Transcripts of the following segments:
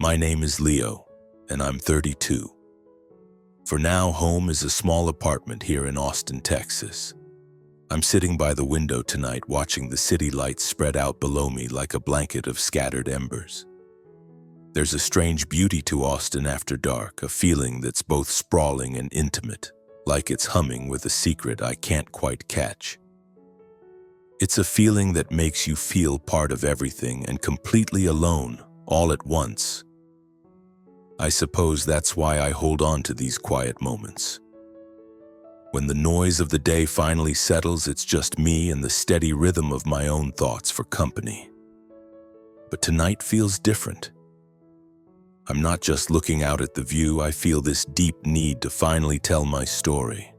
My name is Leo, and I'm 32. For now, home is a small apartment here in Austin, Texas. I'm sitting by the window tonight watching the city lights spread out below me like a blanket of scattered embers. There's a strange beauty to Austin after dark, a feeling that's both sprawling and intimate, like it's humming with a secret I can't quite catch. It's a feeling that makes you feel part of everything and completely alone, all at once. I suppose that's why I hold on to these quiet moments. When the noise of the day finally settles, it's just me and the steady rhythm of my own thoughts for company. But tonight feels different. I'm not just looking out at the view, I feel this deep need to finally tell my story.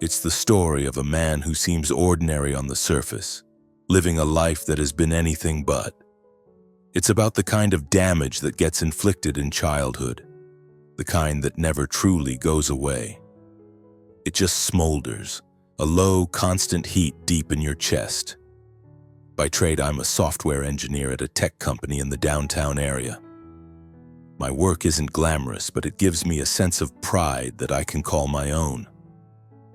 It's the story of a man who seems ordinary on the surface, living a life that has been anything but. It's about the kind of damage that gets inflicted in childhood, the kind that never truly goes away. It just smolders, a low, constant heat deep in your chest. By trade, I'm a software engineer at a tech company in the downtown area. My work isn't glamorous, but it gives me a sense of pride that I can call my own.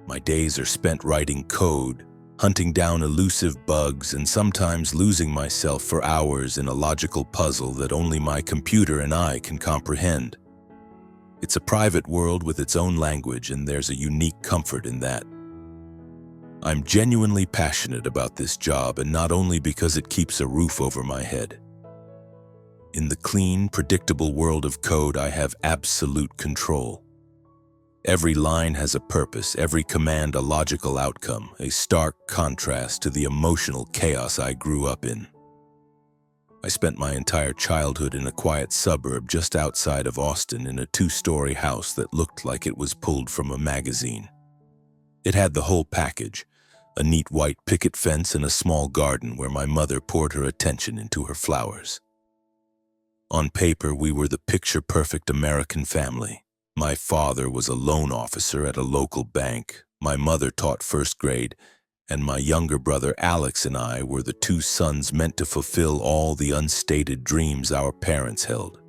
My days are spent writing code, hunting down elusive bugs, and sometimes losing myself for hours in a logical puzzle that only my computer and I can comprehend. It's a private world with its own language, and there's a unique comfort in that. I'm genuinely passionate about this job, and not only because it keeps a roof over my head. In the clean, predictable world of code, I have absolute control. Every line has a purpose, every command a logical outcome, a stark contrast to the emotional chaos I grew up in. I spent my entire childhood in a quiet suburb just outside of Austin in a 2-story house that looked like it was pulled from a magazine. It had the whole package, a neat white picket fence and a small garden where my mother poured her attention into her flowers. On paper, we were the picture-perfect American family. My father was a loan officer at a local bank, my mother taught first grade, and my younger brother Alex and I were the 2 sons meant to fulfill all the unstated dreams our parents held.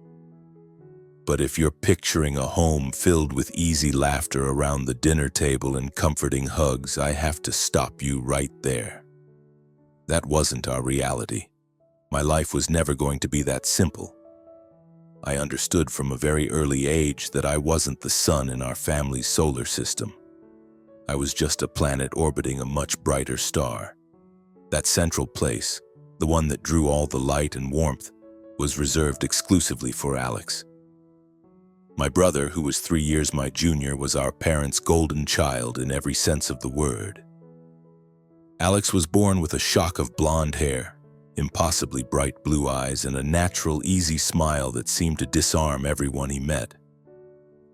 But if you're picturing a home filled with easy laughter around the dinner table and comforting hugs, I have to stop you right there. That wasn't our reality. My life was never going to be that simple. I understood from a very early age that I wasn't the sun in our family's solar system. I was just a planet orbiting a much brighter star. That central place, the one that drew all the light and warmth, was reserved exclusively for Alex. My brother, who was 3 years my junior, was our parents' golden child in every sense of the word. Alex was born with a shock of blonde hair, impossibly bright blue eyes, and a natural, easy smile that seemed to disarm everyone he met.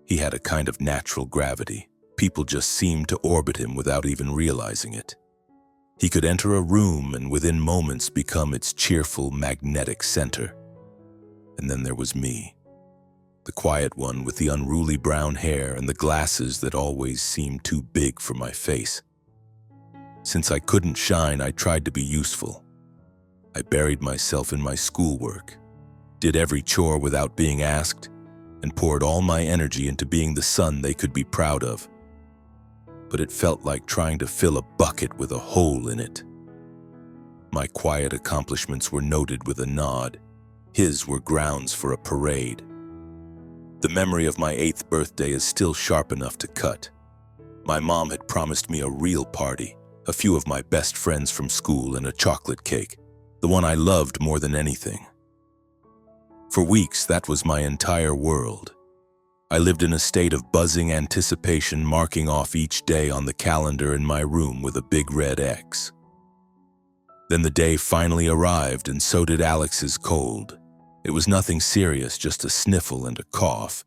He had a kind of natural gravity. People just seemed to orbit him without even realizing it. He could enter a room and within moments become its cheerful, magnetic center. And then there was me, the quiet one with the unruly brown hair and the glasses that always seemed too big for my face. Since I couldn't shine, I tried to be useful. I buried myself in my schoolwork, did every chore without being asked, and poured all my energy into being the son they could be proud of. But it felt like trying to fill a bucket with a hole in it. My quiet accomplishments were noted with a nod. His were grounds for a parade. The memory of my 8th birthday is still sharp enough to cut. My mom had promised me a real party, a few of my best friends from school, and a chocolate cake. The one I loved more than anything. For weeks, that was my entire world. I lived in a state of buzzing anticipation, marking off each day on the calendar in my room with a big red X. Then the day finally arrived, and so did Alex's cold. It was nothing serious, just a sniffle and a cough,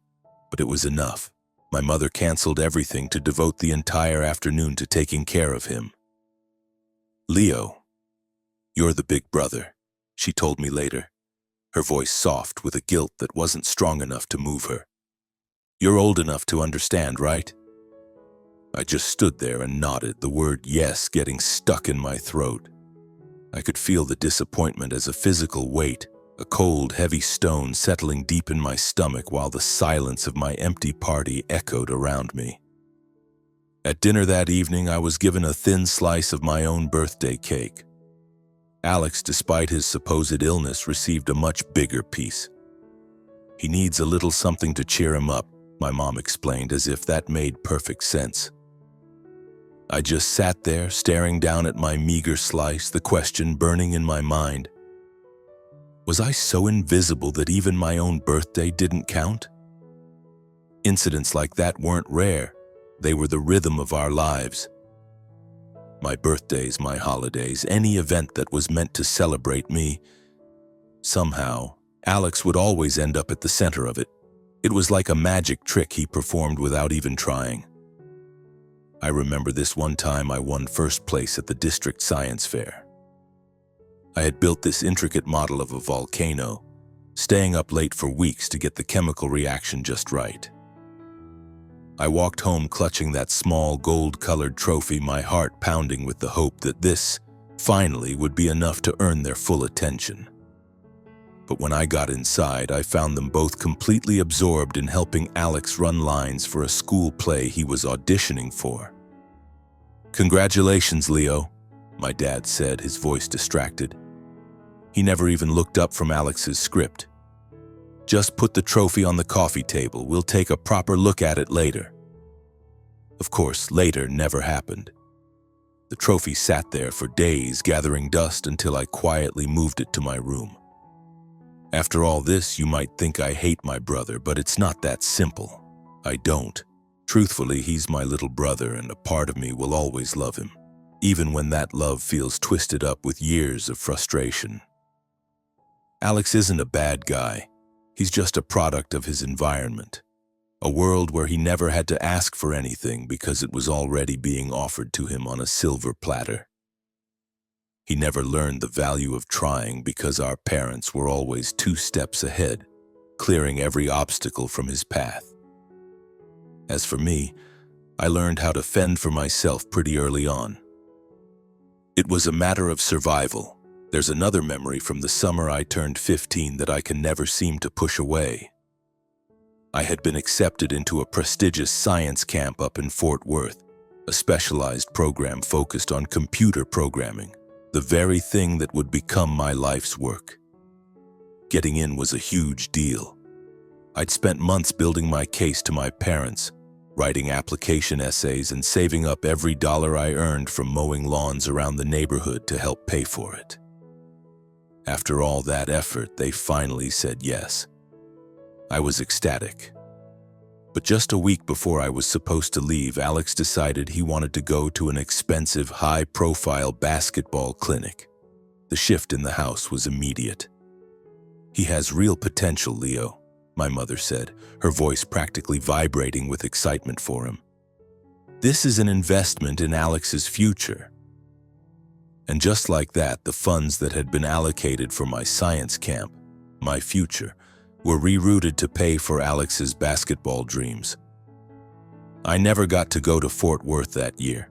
but it was enough. My mother canceled everything to devote the entire afternoon to taking care of him. "Leo, you're the big brother," she told me later, her voice soft with a guilt that wasn't strong enough to move her. "You're old enough to understand, right?" I just stood there and nodded, the word yes getting stuck in my throat. I could feel the disappointment as a physical weight, a cold, heavy stone settling deep in my stomach while the silence of my empty party echoed around me. At dinner that evening, I was given a thin slice of my own birthday cake. Alex, despite his supposed illness, received a much bigger piece. "He needs a little something to cheer him up," my mom explained, as if that made perfect sense. I just sat there, staring down at my meager slice, the question burning in my mind. Was I so invisible that even my own birthday didn't count? Incidents like that weren't rare. They were the rhythm of our lives. My birthdays, my holidays, any event that was meant to celebrate me. Somehow, Alex would always end up at the center of it. It was like a magic trick he performed without even trying. I remember this one time I won first place at the district science fair. I had built this intricate model of a volcano, staying up late for weeks to get the chemical reaction just right. I walked home clutching that small gold-colored trophy, my heart pounding with the hope that this, finally, would be enough to earn their full attention. But when I got inside, I found them both completely absorbed in helping Alex run lines for a school play he was auditioning for. "Congratulations, Leo," my dad said, his voice distracted. He never even looked up from Alex's script. "Just put the trophy on the coffee table. We'll take a proper look at it later." Of course, later never happened. The trophy sat there for days, gathering dust until I quietly moved it to my room. After all this, you might think I hate my brother, but it's not that simple. I don't. Truthfully, he's my little brother, and a part of me will always love him, even when that love feels twisted up with years of frustration. Alex isn't a bad guy. He's just a product of his environment. A world where he never had to ask for anything because it was already being offered to him on a silver platter. He never learned the value of trying because our parents were always 2 steps ahead, clearing every obstacle from his path. As for me, I learned how to fend for myself pretty early on. It was a matter of survival. There's another memory from the summer I turned 15 that I can never seem to push away. I had been accepted into a prestigious science camp up in Fort Worth, a specialized program focused on computer programming, the very thing that would become my life's work. Getting in was a huge deal. I'd spent months building my case to my parents, writing application essays and saving up every dollar I earned from mowing lawns around the neighborhood to help pay for it. After all that effort, they finally said yes. I was ecstatic. But just a week before I was supposed to leave, Alex decided he wanted to go to an expensive, high-profile basketball clinic. The shift in the house was immediate. "He has real potential, Leo," my mother said, her voice practically vibrating with excitement for him. "This is an investment in Alex's future." And just like that, the funds that had been allocated for my science camp, my future, were rerouted to pay for Alex's basketball dreams. I never got to go to Fort Worth that year.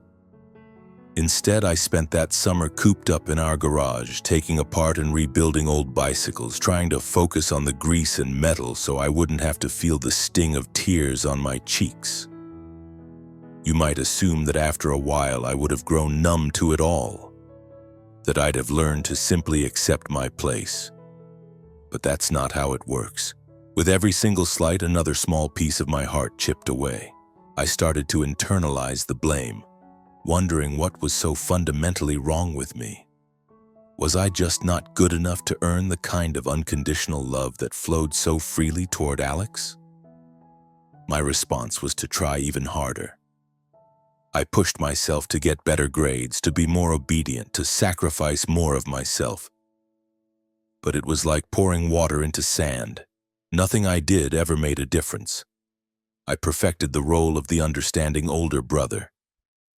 Instead, I spent that summer cooped up in our garage, taking apart and rebuilding old bicycles, trying to focus on the grease and metal so I wouldn't have to feel the sting of tears on my cheeks. You might assume that after a while I would have grown numb to it all, that I'd have learned to simply accept my place. But that's not how it works. With every single slight, another small piece of my heart chipped away. I started to internalize the blame, wondering what was so fundamentally wrong with me. Was I just not good enough to earn the kind of unconditional love that flowed so freely toward Alex? My response was to try even harder. I pushed myself to get better grades, to be more obedient, to sacrifice more of myself. But it was like pouring water into sand. Nothing I did ever made a difference. I perfected the role of the understanding older brother,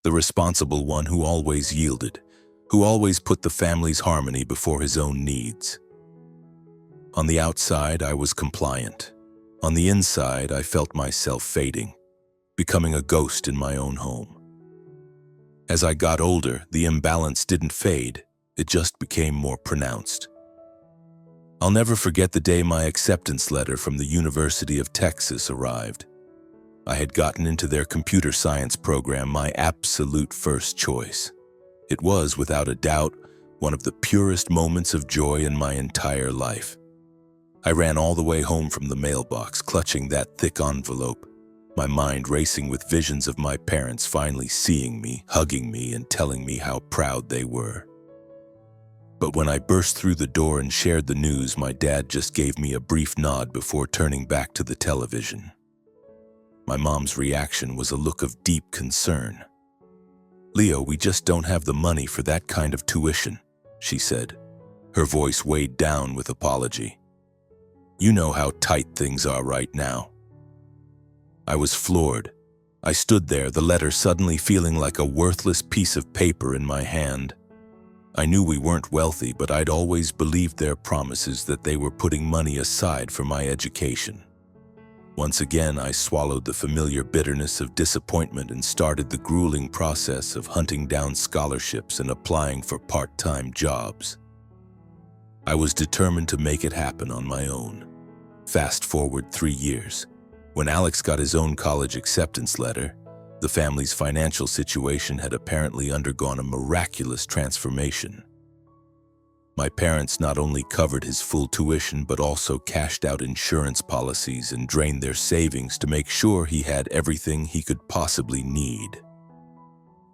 the responsible one who always yielded, who always put the family's harmony before his own needs. On the outside, I was compliant. On the inside, I felt myself fading, becoming a ghost in my own home. As I got older, the imbalance didn't fade, it just became more pronounced. I'll never forget the day my acceptance letter from the University of Texas arrived. I had gotten into their computer science program, my absolute first choice. It was, without a doubt, one of the purest moments of joy in my entire life. I ran all the way home from the mailbox, clutching that thick envelope, my mind racing with visions of my parents finally seeing me, hugging me, and telling me how proud they were. But when I burst through the door and shared the news, my dad just gave me a brief nod before turning back to the television. My mom's reaction was a look of deep concern. "Leo, we just don't have the money for that kind of tuition," she said, her voice weighed down with apology. "You know how tight things are right now." I was floored. I stood there, the letter suddenly feeling like a worthless piece of paper in my hand. I knew we weren't wealthy, but I'd always believed their promises that they were putting money aside for my education. Once again, I swallowed the familiar bitterness of disappointment and started the grueling process of hunting down scholarships and applying for part-time jobs. I was determined to make it happen on my own. Fast forward 3 years. When Alex got his own college acceptance letter, the family's financial situation had apparently undergone a miraculous transformation. My parents not only covered his full tuition but also cashed out insurance policies and drained their savings to make sure he had everything he could possibly need.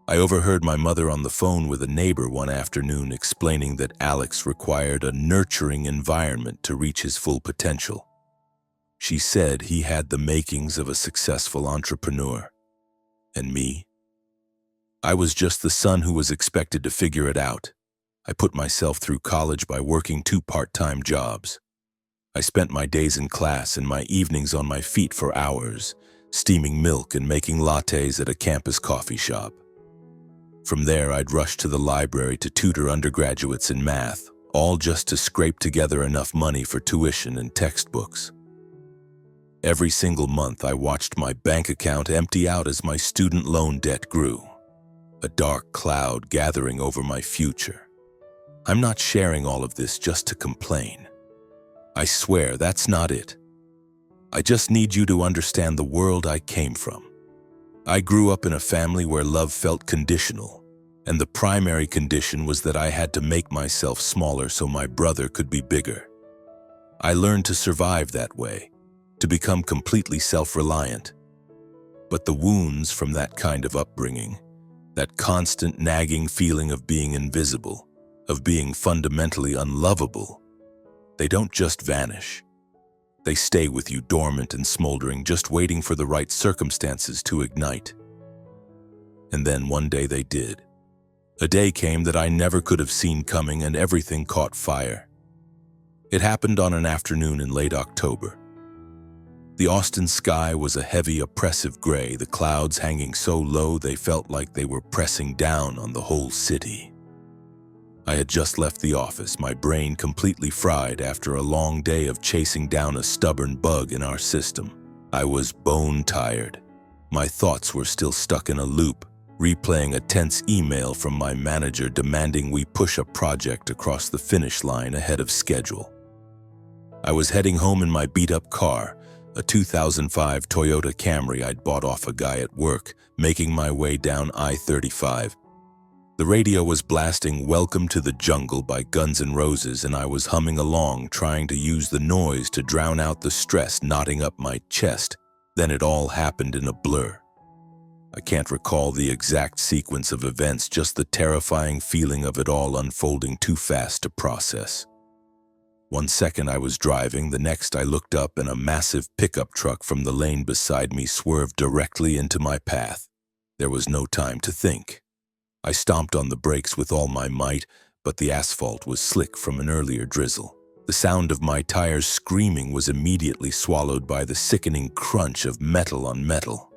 I overheard my mother on the phone with a neighbor one afternoon explaining that Alex required a nurturing environment to reach his full potential. She said he had the makings of a successful entrepreneur. And me? I was just the son who was expected to figure it out. I put myself through college by working 2 part-time jobs. I spent my days in class and my evenings on my feet for hours, steaming milk and making lattes at a campus coffee shop. From there, I'd rush to the library to tutor undergraduates in math, all just to scrape together enough money for tuition and textbooks. Every single month, I watched my bank account empty out as my student loan debt grew, a dark cloud gathering over my future. I'm not sharing all of this just to complain. I swear that's not it. I just need you to understand the world I came from. I grew up in a family where love felt conditional, and the primary condition was that I had to make myself smaller so my brother could be bigger. I learned to survive that way, to become completely self-reliant. But the wounds from that kind of upbringing, that constant nagging feeling of being invisible, of being fundamentally unlovable, they don't just vanish. They stay with you dormant and smoldering, just waiting for the right circumstances to ignite. And then one day they did. A day came that I never could have seen coming, and everything caught fire. It happened on an afternoon in late October. The Austin sky was a heavy, oppressive gray, the clouds hanging so low they felt like they were pressing down on the whole city. I had just left the office, my brain completely fried after a long day of chasing down a stubborn bug in our system. I was bone tired. My thoughts were still stuck in a loop, replaying a tense email from my manager demanding we push a project across the finish line ahead of schedule. I was heading home in my beat-up car, a 2005 Toyota Camry I'd bought off a guy at work, making my way down I-35. The radio was blasting "Welcome to the Jungle" by Guns N' Roses, and I was humming along, trying to use the noise to drown out the stress knotting up my chest. Then it all happened in a blur. I can't recall the exact sequence of events, just the terrifying feeling of it all unfolding too fast to process. One second I was driving, the next I looked up and a massive pickup truck from the lane beside me swerved directly into my path. There was no time to think. I stomped on the brakes with all my might, but the asphalt was slick from an earlier drizzle. The sound of my tires screaming was immediately swallowed by the sickening crunch of metal on metal.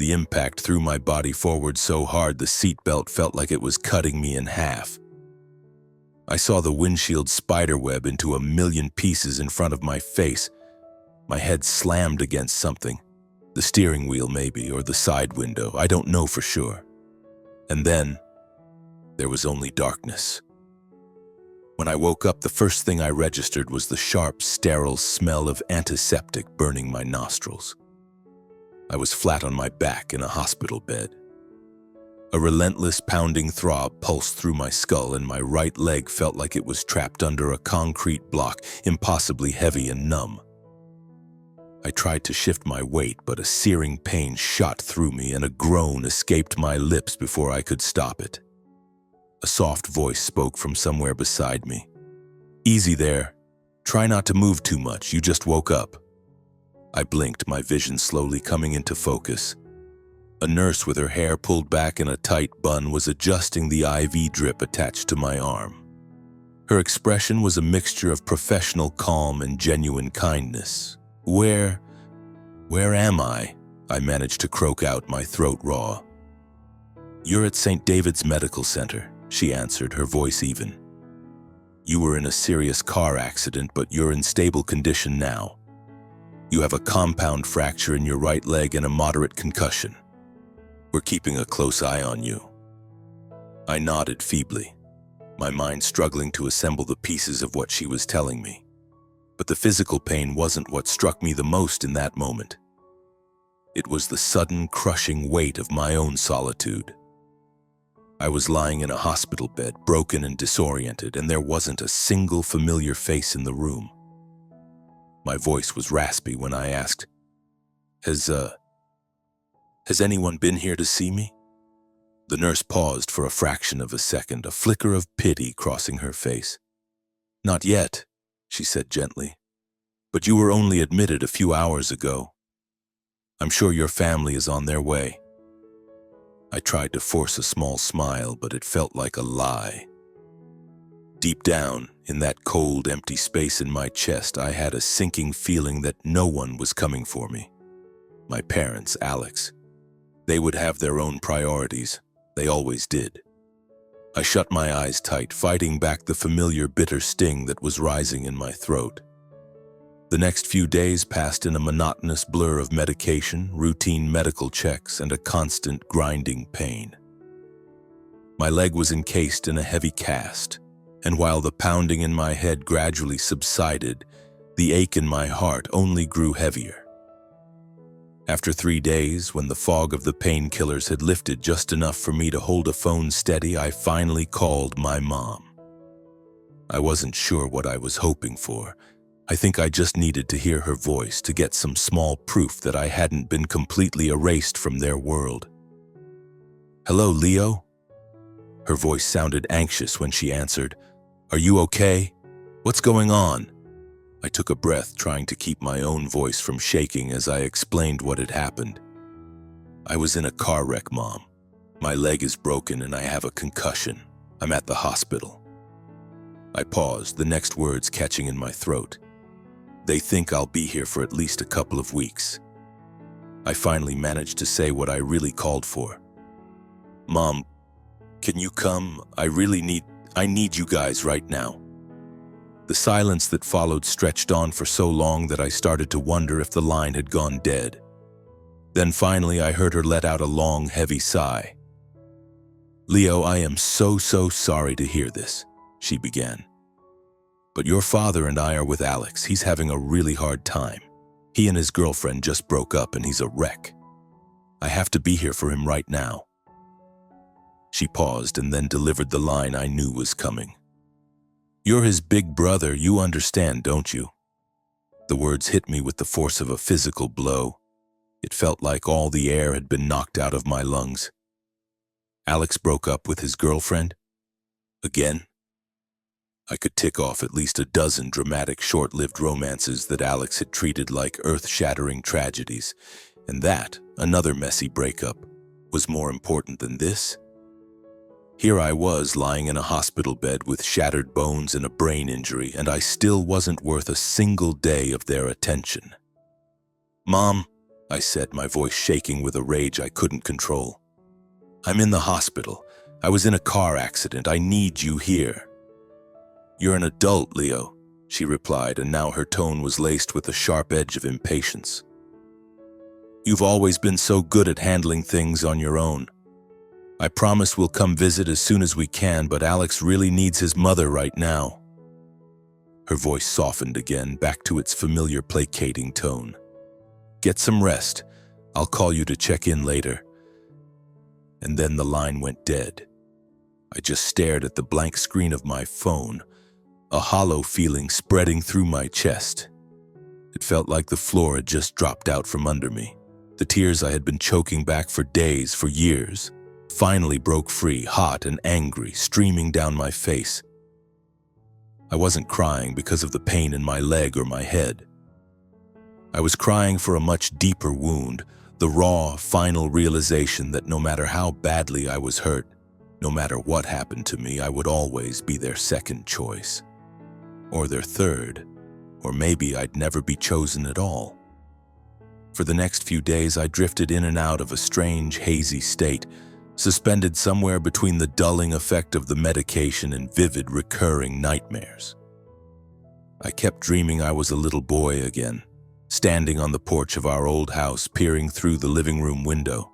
The impact threw my body forward so hard the seatbelt felt like it was cutting me in half. I saw the windshield spiderweb into a million pieces in front of my face. My head slammed against something. The steering wheel maybe, or the side window, I don't know for sure. And then, there was only darkness. When I woke up, the first thing I registered was the sharp, sterile smell of antiseptic burning my nostrils. I was flat on my back in a hospital bed. A relentless pounding throb pulsed through my skull, and my right leg felt like it was trapped under a concrete block, impossibly heavy and numb. I tried to shift my weight, but a searing pain shot through me and a groan escaped my lips before I could stop it. A soft voice spoke from somewhere beside me. "Easy there. Try not to move too much, you just woke up." I blinked, my vision slowly coming into focus. A nurse with her hair pulled back in a tight bun was adjusting the IV drip attached to my arm. Her expression was a mixture of professional calm and genuine kindness. Where am I?" I managed to croak out, my throat raw. "You're at St. David's Medical Center," she answered, her voice even. "You were in a serious car accident, but you're in stable condition now. You have a compound fracture in your right leg and a moderate concussion. We're keeping a close eye on you." I nodded feebly, my mind struggling to assemble the pieces of what she was telling me. But the physical pain wasn't what struck me the most in that moment. It was the sudden, crushing weight of my own solitude. I was lying in a hospital bed, broken and disoriented, and there wasn't a single familiar face in the room. My voice was raspy when I asked, Has anyone been here to see me?" The nurse paused for a fraction of a second, a flicker of pity crossing her face. "Not yet," she said gently, "but you were only admitted a few hours ago. I'm sure your family is on their way." I tried to force a small smile, but it felt like a lie. Deep down, in that cold, empty space in my chest, I had a sinking feeling that no one was coming for me. My parents, Alex. They would have their own priorities. They always did. I shut my eyes tight, fighting back the familiar bitter sting that was rising in my throat. The next few days passed in a monotonous blur of medication, routine medical checks, and a constant grinding pain. My leg was encased in a heavy cast, and while the pounding in my head gradually subsided, the ache in my heart only grew heavier. After 3 days, when the fog of the painkillers had lifted just enough for me to hold a phone steady, I finally called my mom. I wasn't sure what I was hoping for. I think I just needed to hear her voice to get some small proof that I hadn't been completely erased from their world. "Hello, Leo?" Her voice sounded anxious when she answered. "Are you okay? What's going on?" I took a breath, trying to keep my own voice from shaking as I explained what had happened. "I was in a car wreck, Mom. My leg is broken and I have a concussion. I'm at the hospital." I paused, the next words catching in my throat. "They think I'll be here for at least a couple of weeks." I finally managed to say what I really called for. "Mom, can you come? I need you guys right now." The silence that followed stretched on for so long that I started to wonder if the line had gone dead. Then finally I heard her let out a long, heavy sigh. "Leo, I am so sorry to hear this," she began. "But your father and I are with Alex. He's having a really hard time. He and his girlfriend just broke up and he's a wreck. I have to be here for him right now." She paused and then delivered the line I knew was coming. "You're his big brother, you understand, don't you?" The words hit me with the force of a physical blow. It felt like all the air had been knocked out of my lungs. Alex broke up with his girlfriend? Again? I could tick off at least a dozen dramatic, short-lived romances that Alex had treated like earth-shattering tragedies, and that, another messy breakup, was more important than this? Here I was, lying in a hospital bed with shattered bones and a brain injury, and I still wasn't worth a single day of their attention. "Mom," I said, my voice shaking with a rage I couldn't control. "I'm in the hospital. I was in a car accident. I need you here." "You're an adult, Leo," she replied, and now her tone was laced with a sharp edge of impatience. "You've always been so good at handling things on your own. I promise we'll come visit as soon as we can, but Alex really needs his mother right now." Her voice softened again, back to its familiar placating tone. "Get some rest. I'll call you to check in later." And then the line went dead. I just stared at the blank screen of my phone, a hollow feeling spreading through my chest. It felt like the floor had just dropped out from under me. The tears I had been choking back for days, for years, finally broke free, hot and angry, streaming down my face. I wasn't crying because of the pain in my leg or my head. I was crying for a much deeper wound, the raw, final realization that no matter how badly I was hurt, no matter what happened to me, I would always be their second choice. Or their third, or maybe I'd never be chosen at all. For the next few days, I drifted in and out of a strange, hazy state, suspended somewhere between the dulling effect of the medication and vivid, recurring nightmares. I kept dreaming I was a little boy again, standing on the porch of our old house, peering through the living room window.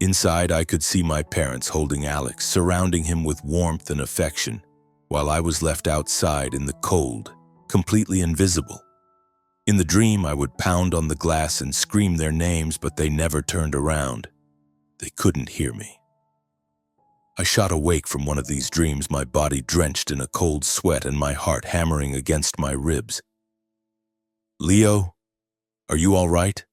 Inside, I could see my parents holding Alex, surrounding him with warmth and affection, while I was left outside in the cold, completely invisible. In the dream, I would pound on the glass and scream their names, but they never turned around. They couldn't hear me. I shot awake from one of these dreams, my body drenched in a cold sweat and my heart hammering against my ribs. "Leo, are you all right?"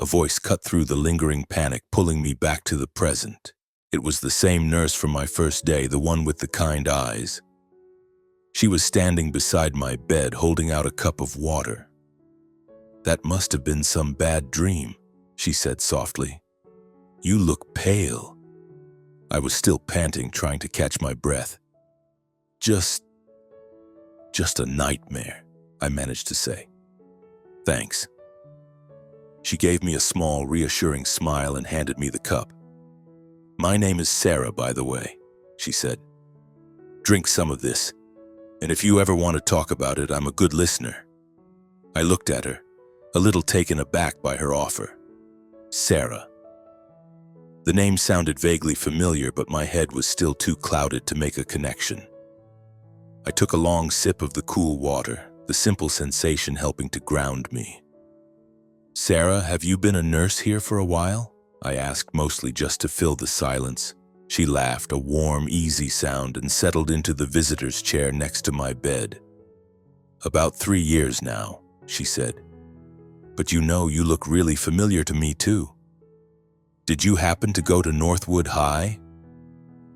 A voice cut through the lingering panic, pulling me back to the present. It was the same nurse from my first day, the one with the kind eyes. She was standing beside my bed, holding out a cup of water. "That must have been some bad dream," she said softly. "You look pale." I was still panting, trying to catch my breath. Just a nightmare," I managed to say. "Thanks." She gave me a small, reassuring smile and handed me the cup. "My name is Sarah, by the way," she said. "Drink some of this, and if you ever want to talk about it, I'm a good listener." I looked at her, a little taken aback by her offer. Sarah. The name sounded vaguely familiar, but my head was still too clouded to make a connection. I took a long sip of the cool water, the simple sensation helping to ground me. "Sarah, have you been a nurse here for a while?" I asked, mostly just to fill the silence. She laughed, a warm, easy sound, and settled into the visitor's chair next to my bed. "About 3 years now," she said. "But you look really familiar to me too. Did you happen to go to Northwood High?"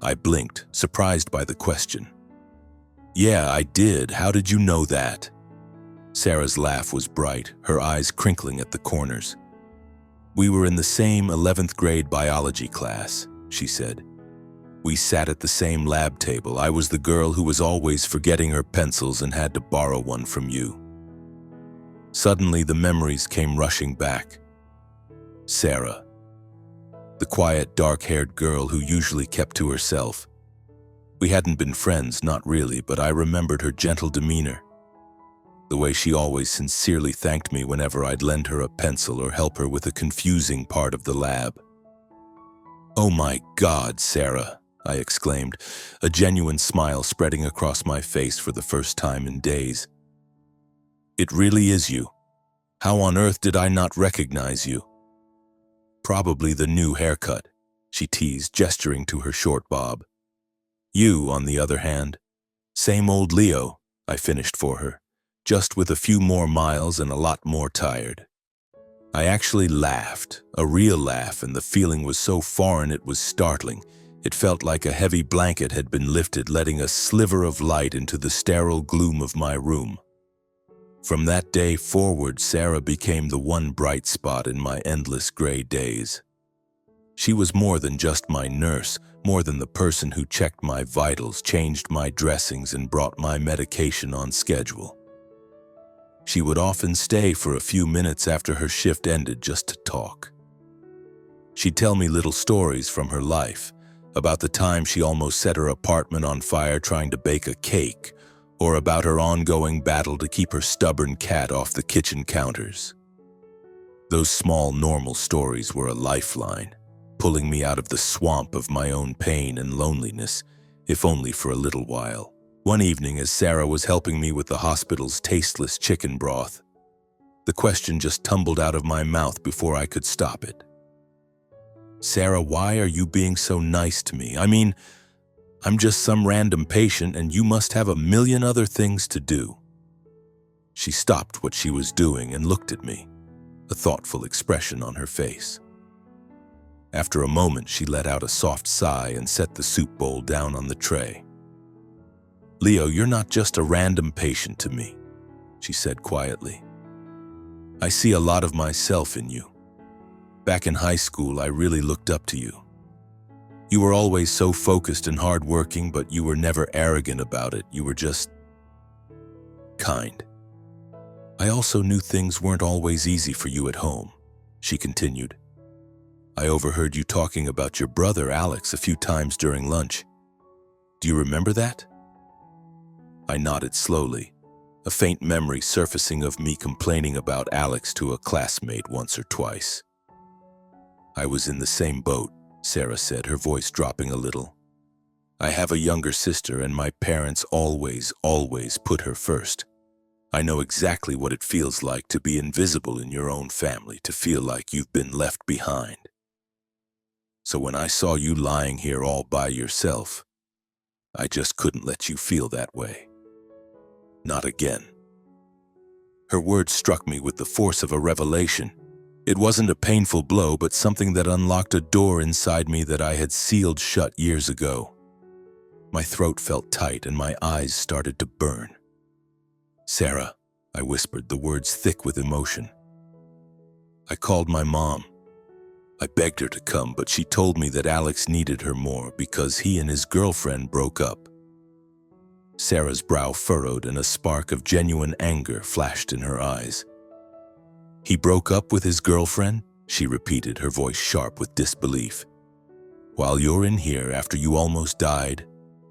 I blinked, surprised by the question. "Yeah, I did. How did you know that?" Sarah's laugh was bright, her eyes crinkling at the corners. "We were in the same 11th grade biology class," she said. "We sat at the same lab table. I was the girl who was always forgetting her pencils and had to borrow one from you." Suddenly, the memories came rushing back. Sarah. The quiet, dark-haired girl who usually kept to herself. We hadn't been friends, not really, but I remembered her gentle demeanor. The way she always sincerely thanked me whenever I'd lend her a pencil or help her with a confusing part of the lab. "Oh my God, Sarah," I exclaimed, a genuine smile spreading across my face for the first time in days. "It really is you. How on earth did I not recognize you?" "Probably the new haircut," she teased, gesturing to her short bob. "You, on the other hand, same old Leo," I finished for her, just with a few more miles and a lot more tired. I actually laughed, a real laugh, and the feeling was so foreign it was startling. It felt like a heavy blanket had been lifted, letting a sliver of light into the sterile gloom of my room. From that day forward, Sarah became the one bright spot in my endless gray days. She was more than just my nurse, more than the person who checked my vitals, changed my dressings, and brought my medication on schedule. She would often stay for a few minutes after her shift ended just to talk. She'd tell me little stories from her life, about the time she almost set her apartment on fire trying to bake a cake, or about her ongoing battle to keep her stubborn cat off the kitchen counters. Those small, normal stories were a lifeline, pulling me out of the swamp of my own pain and loneliness, if only for a little while. One evening, as Sarah was helping me with the hospital's tasteless chicken broth, the question just tumbled out of my mouth before I could stop it. "Sarah, why are you being so nice to me? I mean, I'm just some random patient and you must have a million other things to do." She stopped what she was doing and looked at me, a thoughtful expression on her face. After a moment, she let out a soft sigh and set the soup bowl down on the tray. "Leo, you're not just a random patient to me," she said quietly. "I see a lot of myself in you. Back in high school, I really looked up to you. You were always so focused and hardworking, but you were never arrogant about it. You were just kind. I also knew things weren't always easy for you at home," she continued. "I overheard you talking about your brother, Alex, a few times during lunch. Do you remember that?" I nodded slowly, a faint memory surfacing of me complaining about Alex to a classmate once or twice. "I was in the same boat," Sarah said, her voice dropping a little. "I have a younger sister and my parents always put her first. I know exactly what it feels like to be invisible in your own family, to feel like you've been left behind. So when I saw you lying here all by yourself, I just couldn't let you feel that way. Not again." Her words struck me with the force of a revelation. It wasn't a painful blow, but something that unlocked a door inside me that I had sealed shut years ago. My throat felt tight and my eyes started to burn. "Sarah," I whispered, the words thick with emotion. "I called my mom. I begged her to come, but she told me that Alex needed her more because he and his girlfriend broke up." Sarah's brow furrowed and a spark of genuine anger flashed in her eyes. "He broke up with his girlfriend?" she repeated, her voice sharp with disbelief. "While you're in here after you almost died?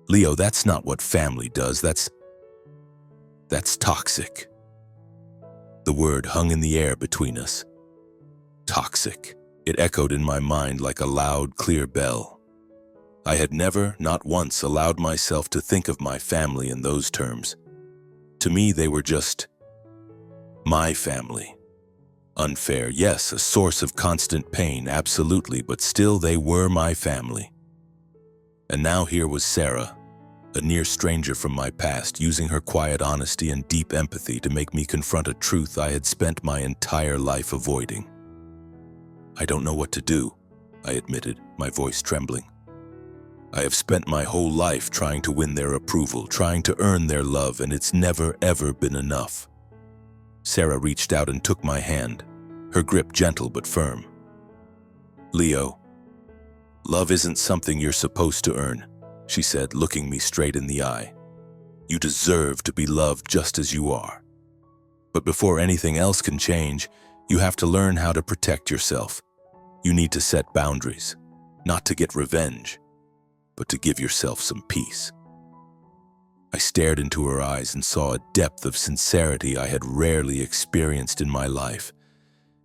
Leo, that's not what family does. That's toxic." The word hung in the air between us. Toxic. It echoed in my mind like a loud, clear bell. I had never, not once, allowed myself to think of my family in those terms. To me, they were just my family. Unfair, yes, a source of constant pain, absolutely, but still they were my family. And now here was Sarah, a near stranger from my past, using her quiet honesty and deep empathy to make me confront a truth I had spent my entire life avoiding. "I don't know what to do," I admitted, my voice trembling. "I have spent my whole life trying to win their approval, trying to earn their love, and it's never, ever been enough." Sarah reached out and took my hand, her grip gentle but firm. "Leo, love isn't something you're supposed to earn," she said, looking me straight in the eye. "You deserve to be loved just as you are. But before anything else can change, you have to learn how to protect yourself. You need to set boundaries, not to get revenge, but to give yourself some peace." I stared into her eyes and saw a depth of sincerity I had rarely experienced in my life,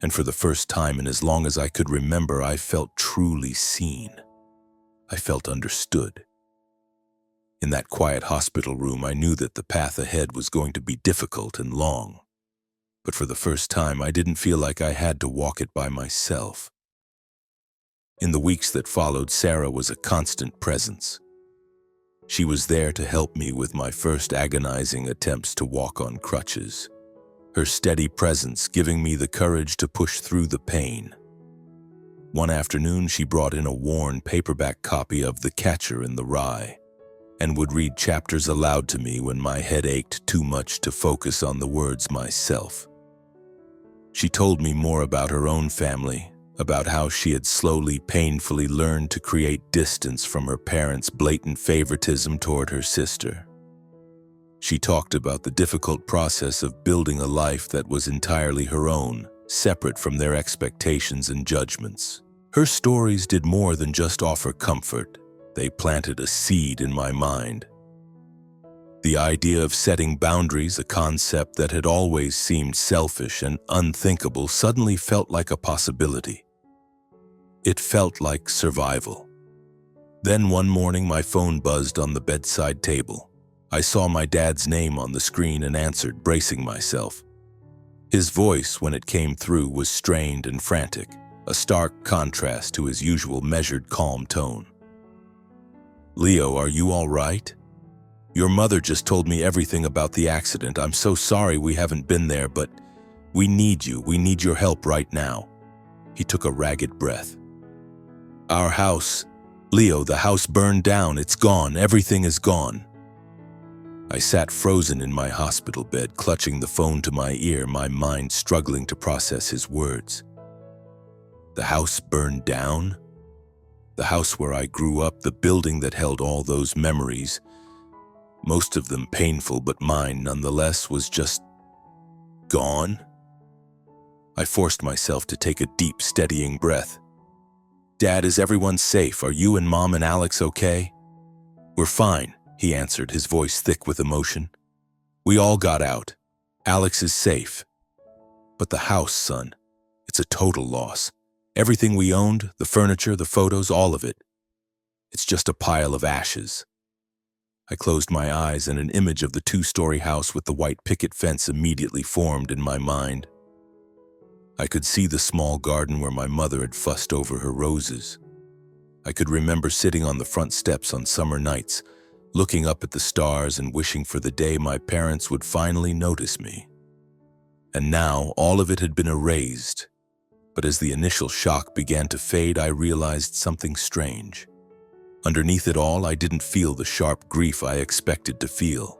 and for the first time in as long as I could remember, I felt truly seen. I felt understood. In that quiet hospital room, I knew that the path ahead was going to be difficult and long, but for the first time, I didn't feel like I had to walk it by myself. In the weeks that followed, Sarah was a constant presence. She was there to help me with my first agonizing attempts to walk on crutches, her steady presence giving me the courage to push through the pain. One afternoon, she brought in a worn paperback copy of The Catcher in the Rye and would read chapters aloud to me when my head ached too much to focus on the words myself. She told me more about her own family, about how she had slowly, painfully learned to create distance from her parents' blatant favoritism toward her sister. She talked about the difficult process of building a life that was entirely her own, separate from their expectations and judgments. Her stories did more than just offer comfort. They planted a seed in my mind. The idea of setting boundaries, a concept that had always seemed selfish and unthinkable, suddenly felt like a possibility. It felt like survival. Then one morning, my phone buzzed on the bedside table. I saw my dad's name on the screen and answered, bracing myself. His voice, when it came through, was strained and frantic, a stark contrast to his usual measured, calm tone. "Leo, are you all right? Your mother just told me everything about the accident. I'm so sorry we haven't been there, but we need you. We need your help right now." He took a ragged breath. "Our house, Leo, the house burned down. It's gone. Everything is gone." I sat frozen in my hospital bed, clutching the phone to my ear, my mind struggling to process his words. The house burned down? The house where I grew up, the building that held all those memories, most of them painful, but mine nonetheless, was just gone? I forced myself to take a deep, steadying breath. "Dad, is everyone safe? Are you and Mom and Alex okay?" "We're fine," he answered, his voice thick with emotion. "We all got out. Alex is safe. But the house, son, it's a total loss. Everything we owned, the furniture, the photos, all of it. It's just a pile of ashes." I closed my eyes and an image of the 2-story house with the white picket fence immediately formed in my mind. I could see the small garden where my mother had fussed over her roses. I could remember sitting on the front steps on summer nights, looking up at the stars and wishing for the day my parents would finally notice me. And now all of it had been erased. But as the initial shock began to fade, I realized something strange. Underneath it all, I didn't feel the sharp grief I expected to feel.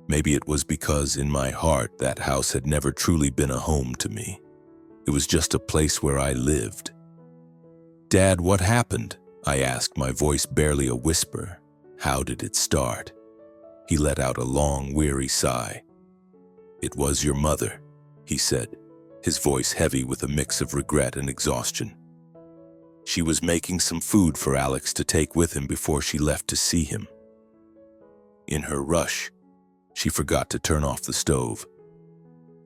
Maybe it was because in my heart that house had never truly been a home to me. It was just a place where I lived. "Dad, what happened?" I asked, my voice barely a whisper. "How did it start?" He let out a long, weary sigh. "It was your mother," he said, his voice heavy with a mix of regret and exhaustion. "She was making some food for Alex to take with him before she left to see him. In her rush, she forgot to turn off the stove.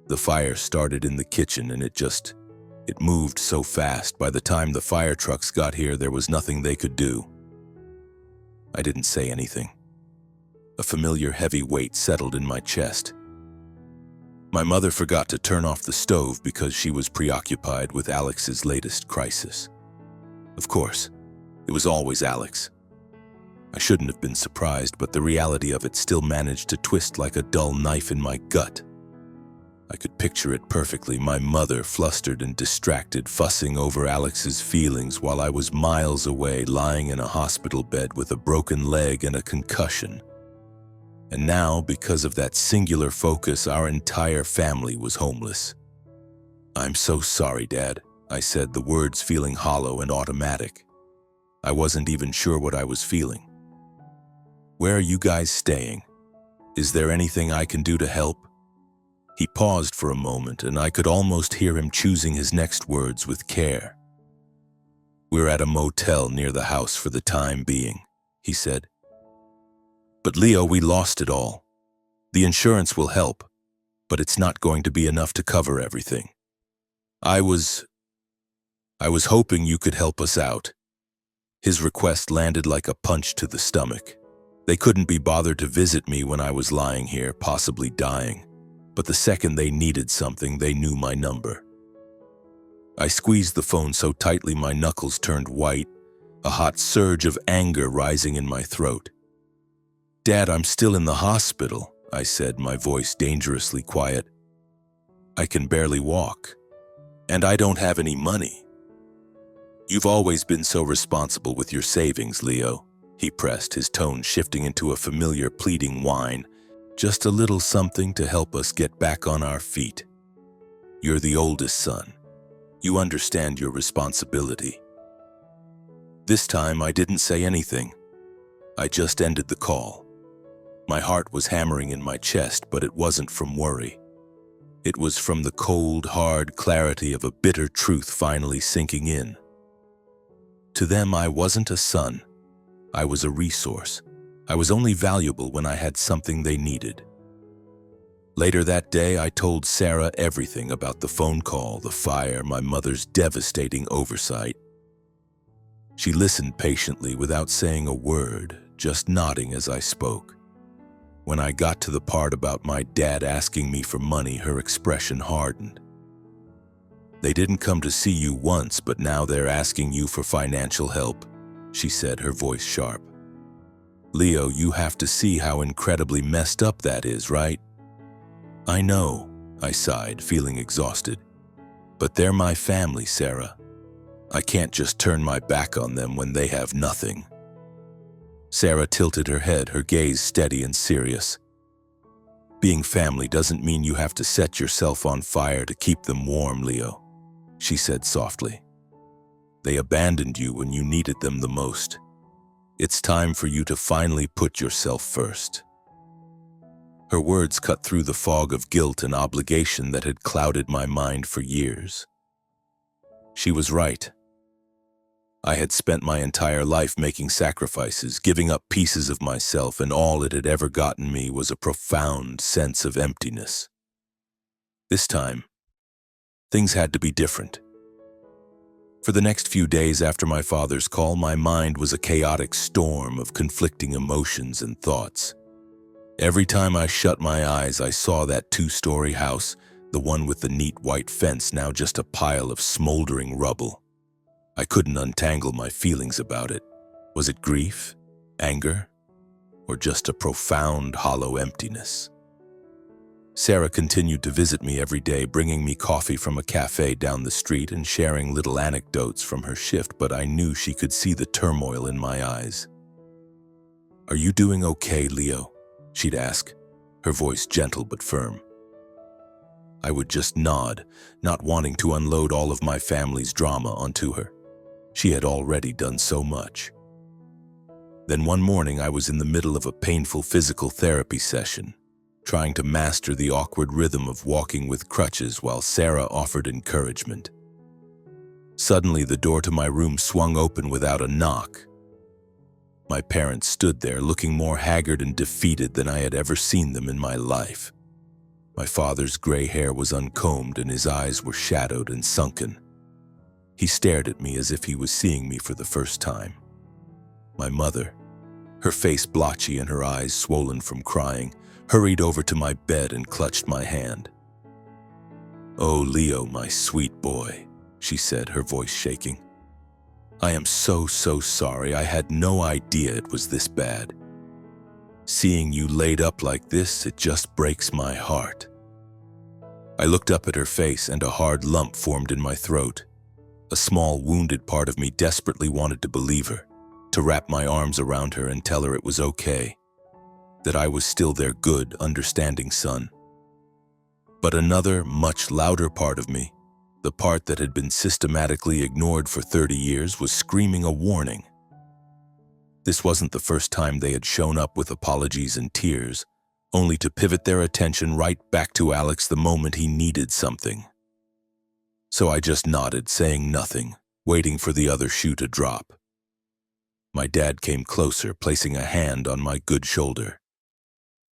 The fire started in the kitchen and it moved so fast. By the time the fire trucks got here, there was nothing they could do." I didn't say anything. A familiar heavy weight settled in my chest. My mother forgot to turn off the stove because she was preoccupied with Alex's latest crisis. Of course, it was always Alex. I shouldn't have been surprised, but the reality of it still managed to twist like a dull knife in my gut. I could picture it perfectly, my mother, flustered and distracted, fussing over Alex's feelings while I was miles away, lying in a hospital bed with a broken leg and a concussion. And now, because of that singular focus, our entire family was homeless. "I'm so sorry, Dad," I said, the words feeling hollow and automatic. I wasn't even sure what I was feeling. "Where are you guys staying? Is there anything I can do to help?" He paused for a moment, and I could almost hear him choosing his next words with care. "We're at a motel near the house for the time being," he said. "But Leo, we lost it all. The insurance will help, but it's not going to be enough to cover everything. I was hoping you could help us out." His request landed like a punch to the stomach. They couldn't be bothered to visit me when I was lying here, possibly dying. But the second they needed something, they knew my number. I squeezed the phone so tightly my knuckles turned white, a hot surge of anger rising in my throat. "Dad, I'm still in the hospital," I said, my voice dangerously quiet. "I can barely walk, and I don't have any money." "You've always been so responsible with your savings, Leo," he pressed, his tone shifting into a familiar pleading whine. "Just a little something to help us get back on our feet. You're the oldest son. You understand your responsibility." This time I didn't say anything. I just ended the call. My heart was hammering in my chest, but it wasn't from worry. It was from the cold, hard clarity of a bitter truth finally sinking in. To them, I wasn't a son. I was a resource. I was only valuable when I had something they needed. Later that day, I told Sarah everything about the phone call, the fire, my mother's devastating oversight. She listened patiently without saying a word, just nodding as I spoke. When I got to the part about my dad asking me for money, her expression hardened. "They didn't come to see you once, but now they're asking you for financial help," she said, her voice sharp. "Leo, you have to see how incredibly messed up that is, right?" "I know," I sighed, feeling exhausted. "But they're my family, Sarah. I can't just turn my back on them when they have nothing." Sarah tilted her head, her gaze steady and serious. "Being family doesn't mean you have to set yourself on fire to keep them warm, Leo," she said softly. "They abandoned you when you needed them the most. It's time for you to finally put yourself first." Her words cut through the fog of guilt and obligation that had clouded my mind for years. She was right. I had spent my entire life making sacrifices, giving up pieces of myself, and all it had ever gotten me was a profound sense of emptiness. This time, things had to be different. For the next few days after my father's call, my mind was a chaotic storm of conflicting emotions and thoughts. Every time I shut my eyes, I saw that two-story house, the one with the neat white fence, now just a pile of smoldering rubble. I couldn't untangle my feelings about it. Was it grief, anger, or just a profound, hollow emptiness? Sarah continued to visit me every day, bringing me coffee from a cafe down the street and sharing little anecdotes from her shift, but I knew she could see the turmoil in my eyes. "Are you doing okay, Leo?" she'd ask, her voice gentle but firm. I would just nod, not wanting to unload all of my family's drama onto her. She had already done so much. Then one morning I was in the middle of a painful physical therapy session, trying to master the awkward rhythm of walking with crutches while Sarah offered encouragement. Suddenly the door to my room swung open without a knock. My parents stood there looking more haggard and defeated than I had ever seen them in my life. My father's gray hair was uncombed and his eyes were shadowed and sunken. He stared at me as if he was seeing me for the first time. My mother, her face blotchy and her eyes swollen from crying, hurried over to my bed and clutched my hand. "Oh, Leo, my sweet boy," she said, her voice shaking. "I am so sorry. I had no idea it was this bad. Seeing you laid up like this, it just breaks my heart." I looked up at her face and a hard lump formed in my throat. A small, wounded part of me desperately wanted to believe her, to wrap my arms around her and tell her it was okay, that I was still their good, understanding son. But another, much louder part of me, the part that had been systematically ignored for 30 years, was screaming a warning. This wasn't the first time they had shown up with apologies and tears, only to pivot their attention right back to Alex the moment he needed something. So I just nodded, saying nothing, waiting for the other shoe to drop. My dad came closer, placing a hand on my good shoulder.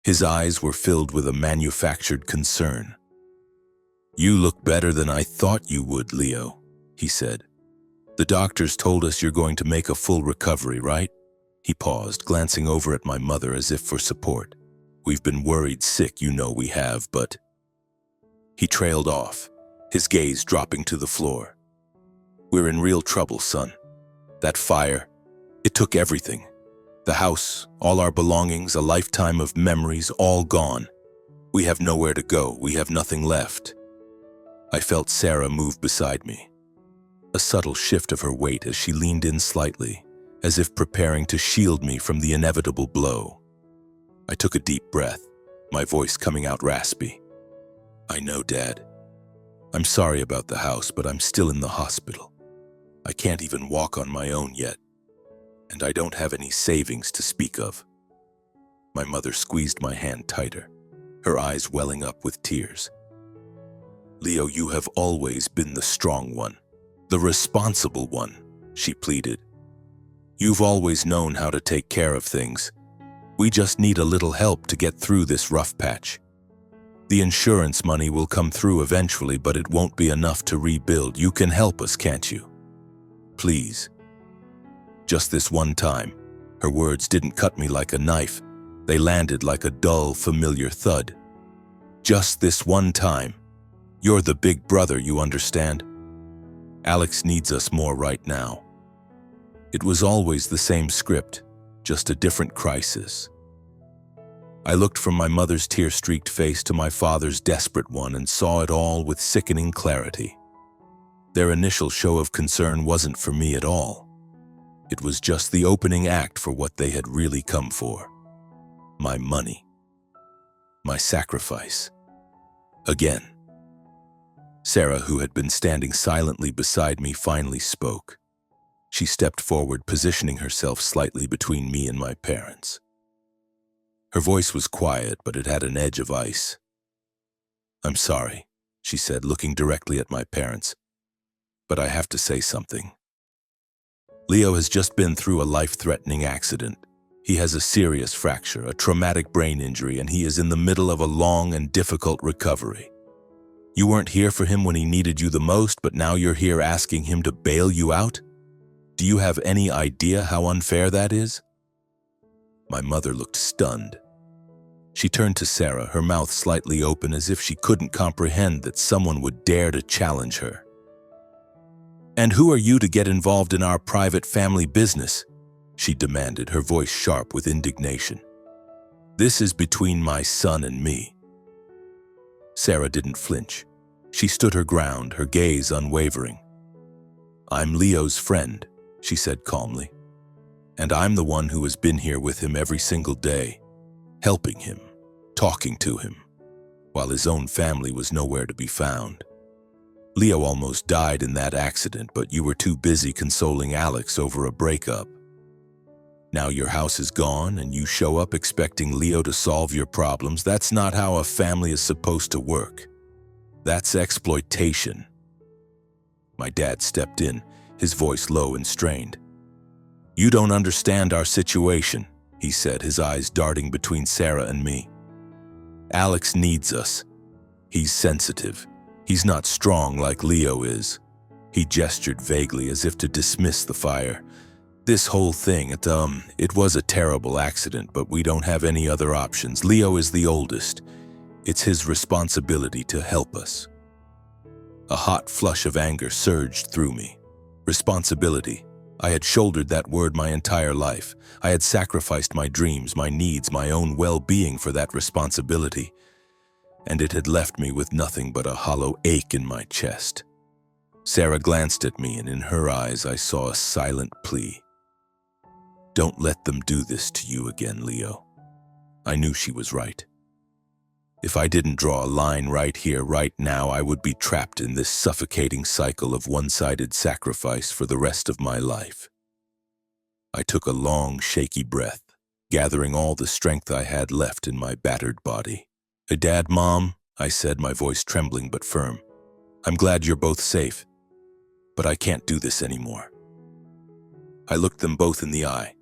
His eyes were filled with a manufactured concern. "You look better than I thought you would, Leo," he said. "The doctors told us you're going to make a full recovery, right?" He paused, glancing over at my mother as if for support. "We've been worried sick, you know we have, but..." He trailed off, his gaze dropping to the floor. "We're in real trouble, son. That fire, it took everything. The house, all our belongings, a lifetime of memories, all gone. We have nowhere to go. We have nothing left." I felt Sarah move beside me. A subtle shift of her weight as she leaned in slightly, as if preparing to shield me from the inevitable blow. I took a deep breath, my voice coming out raspy. "I know, Dad. I'm sorry about the house, but I'm still in the hospital. I can't even walk on my own yet, and I don't have any savings to speak of." My mother squeezed my hand tighter, her eyes welling up with tears. "Leo, you have always been the strong one, the responsible one," she pleaded. "You've always known how to take care of things. We just need a little help to get through this rough patch. The insurance money will come through eventually, but it won't be enough to rebuild. You can help us, can't you? Please. Just this one time." Her words didn't cut me like a knife. They landed like a dull, familiar thud. Just this one time. You're the big brother, you understand? Alex needs us more right now. It was always the same script, just a different crisis. I looked from my mother's tear-streaked face to my father's desperate one and saw it all with sickening clarity. Their initial show of concern wasn't for me at all. It was just the opening act for what they had really come for. My money. My sacrifice. Again. Sarah, who had been standing silently beside me, finally spoke. She stepped forward, positioning herself slightly between me and my parents. Her voice was quiet, but it had an edge of ice. "I'm sorry," she said, looking directly at my parents, "but I have to say something. Leo has just been through a life-threatening accident. He has a serious fracture, a traumatic brain injury, and he is in the middle of a long and difficult recovery. You weren't here for him when he needed you the most, but now you're here asking him to bail you out? Do you have any idea how unfair that is?" My mother looked stunned. She turned to Sarah, her mouth slightly open as if she couldn't comprehend that someone would dare to challenge her. "And who are you to get involved in our private family business?" she demanded, her voice sharp with indignation. "This is between my son and me." Sarah didn't flinch. She stood her ground, her gaze unwavering. "I'm Leo's friend," she said calmly. "And I'm the one who has been here with him every single day, helping him, talking to him, while his own family was nowhere to be found. Leo almost died in that accident, but you were too busy consoling Alex over a breakup. Now your house is gone and you show up expecting Leo to solve your problems. That's not how a family is supposed to work. That's exploitation." My dad stepped in, his voice low and strained. "You don't understand our situation," he said, his eyes darting between Sarah and me. "Alex needs us. He's sensitive. He's not strong like Leo is." He gestured vaguely as if to dismiss the fire. "This whole thing, it was a terrible accident, but we don't have any other options. Leo is the oldest. It's his responsibility to help us." A hot flush of anger surged through me. Responsibility. I had shouldered that word my entire life. I had sacrificed my dreams, my needs, my own well-being for that responsibility. And it had left me with nothing but a hollow ache in my chest. Sarah glanced at me, and in her eyes I saw a silent plea. "Don't let them do this to you again, Leo." I knew she was right. If I didn't draw a line right here, right now, I would be trapped in this suffocating cycle of one-sided sacrifice for the rest of my life. I took a long, shaky breath, gathering all the strength I had left in my battered body. "Hey, Dad, Mom," I said, my voice trembling but firm. "I'm glad you're both safe, but I can't do this anymore." I looked them both in the eye.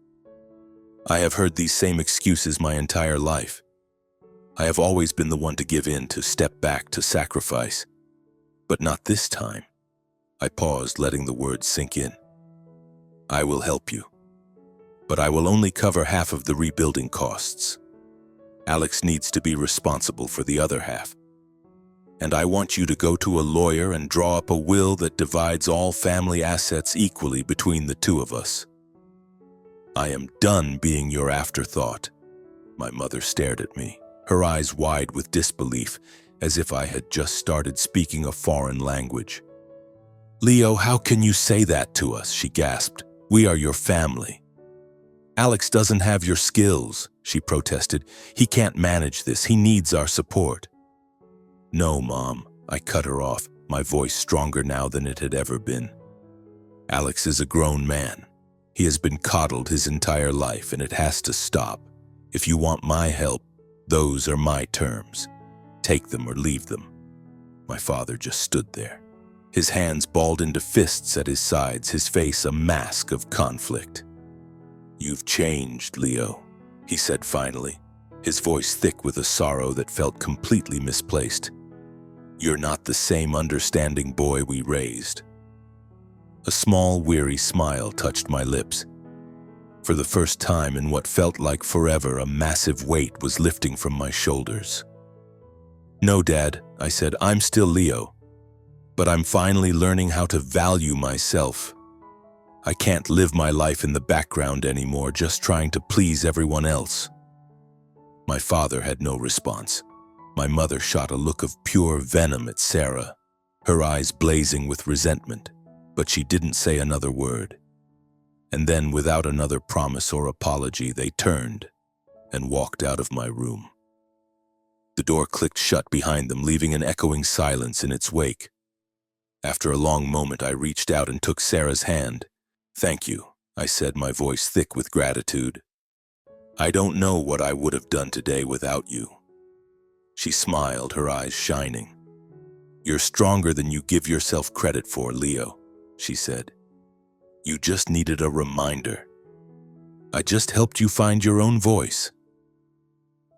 I have heard these same excuses my entire life. I have always been the one to give in, to step back, to sacrifice. But not this time. I paused, letting the words sink in. "I will help you. But I will only cover half of the rebuilding costs. Alex needs to be responsible for the other half. And I want you to go to a lawyer and draw up a will that divides all family assets equally between the two of us. I am done being your afterthought." My mother stared at me, her eyes wide with disbelief, as if I had just started speaking a foreign language. "Leo, how can you say that to us?" she gasped. "We are your family." "Alex doesn't have your skills," she protested. "He can't manage this. He needs our support." "No, Mom," I cut her off, my voice stronger now than it had ever been. "Alex is a grown man. He has been coddled his entire life, and it has to stop. If you want my help, those are my terms. Take them or leave them." My father just stood there, his hands balled into fists at his sides, his face a mask of conflict. "You've changed, Leo," he said finally, his voice thick with a sorrow that felt completely misplaced. "You're not the same understanding boy we raised." A small, weary smile touched my lips. For the first time in what felt like forever, a massive weight was lifting from my shoulders. "No, Dad," I said, "I'm still Leo. But I'm finally learning how to value myself. I can't live my life in the background anymore, just trying to please everyone else." My father had no response. My mother shot a look of pure venom at Sarah, her eyes blazing with resentment, but she didn't say another word. And then, without another promise or apology, they turned and walked out of my room. The door clicked shut behind them, leaving an echoing silence in its wake. After a long moment, I reached out and took Sarah's hand. "Thank you," I said, my voice thick with gratitude. "I don't know what I would have done today without you." She smiled, her eyes shining. "You're stronger than you give yourself credit for, Leo," she said. "You just needed a reminder. I just helped you find your own voice."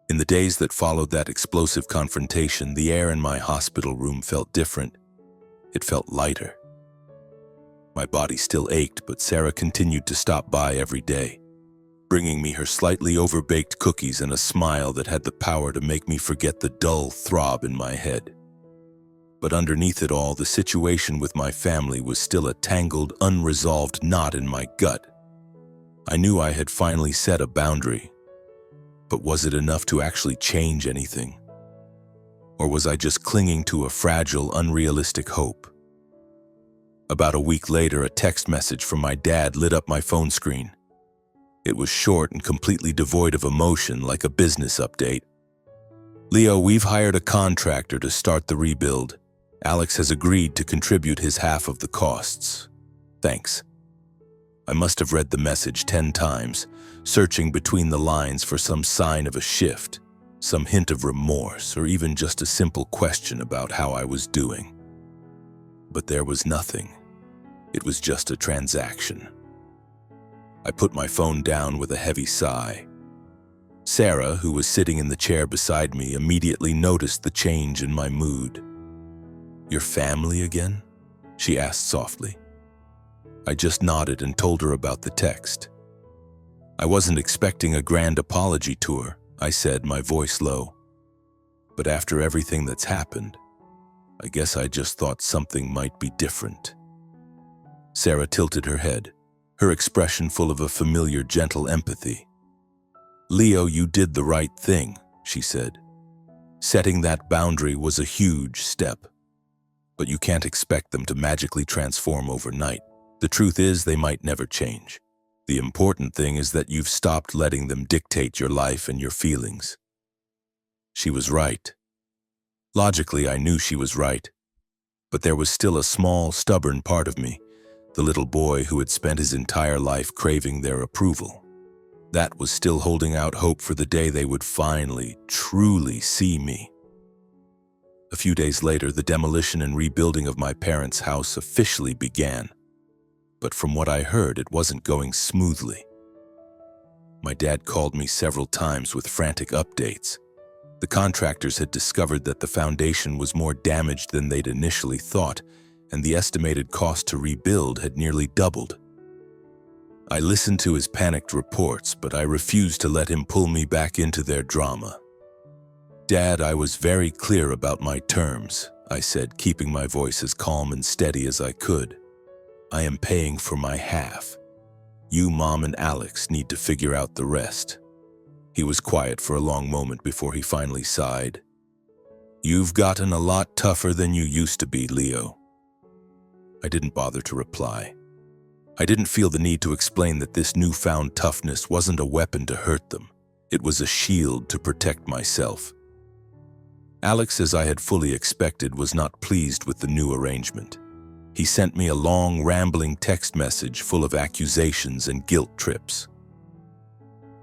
In the days that followed that explosive confrontation, the air in my hospital room felt different. It felt lighter. My body still ached, but Sarah continued to stop by every day, bringing me her slightly overbaked cookies and a smile that had the power to make me forget the dull throb in my head. But underneath it all, the situation with my family was still a tangled, unresolved knot in my gut. I knew I had finally set a boundary, but was it enough to actually change anything? Or was I just clinging to a fragile, unrealistic hope? About a week later, a text message from my dad lit up my phone screen. It was short and completely devoid of emotion, like a business update. "Leo, we've hired a contractor to start the rebuild. Alex has agreed to contribute his half of the costs. Thanks." I must have read the message 10 times, searching between the lines for some sign of a shift, some hint of remorse, or even just a simple question about how I was doing. But there was nothing. It was just a transaction. I put my phone down with a heavy sigh. Sarah, who was sitting in the chair beside me, immediately noticed the change in my mood. "Your family again?" she asked softly. I just nodded and told her about the text. "I wasn't expecting a grand apology tour," I said, my voice low. "But after everything that's happened, I guess I just thought something might be different." Sarah tilted her head, her expression full of a familiar, gentle empathy. "Leo, you did the right thing," she said. "Setting that boundary was a huge step. But you can't expect them to magically transform overnight. The truth is, they might never change. The important thing is that you've stopped letting them dictate your life and your feelings." She was right. Logically, I knew she was right. But there was still a small, stubborn part of me, the little boy who had spent his entire life craving their approval. That was still holding out hope for the day they would finally, truly see me. A few days later, the demolition and rebuilding of my parents' house officially began. But from what I heard, it wasn't going smoothly. My dad called me several times with frantic updates. The contractors had discovered that the foundation was more damaged than they'd initially thought, and the estimated cost to rebuild had nearly doubled. I listened to his panicked reports, but I refused to let him pull me back into their drama. "Dad, I was very clear about my terms," I said, keeping my voice as calm and steady as I could. "I am paying for my half. You, Mom, and Alex need to figure out the rest." He was quiet for a long moment before he finally sighed. "You've gotten a lot tougher than you used to be, Leo." I didn't bother to reply. I didn't feel the need to explain that this newfound toughness wasn't a weapon to hurt them. It was a shield to protect myself. Alex, as I had fully expected, was not pleased with the new arrangement. He sent me a long, rambling text message full of accusations and guilt trips.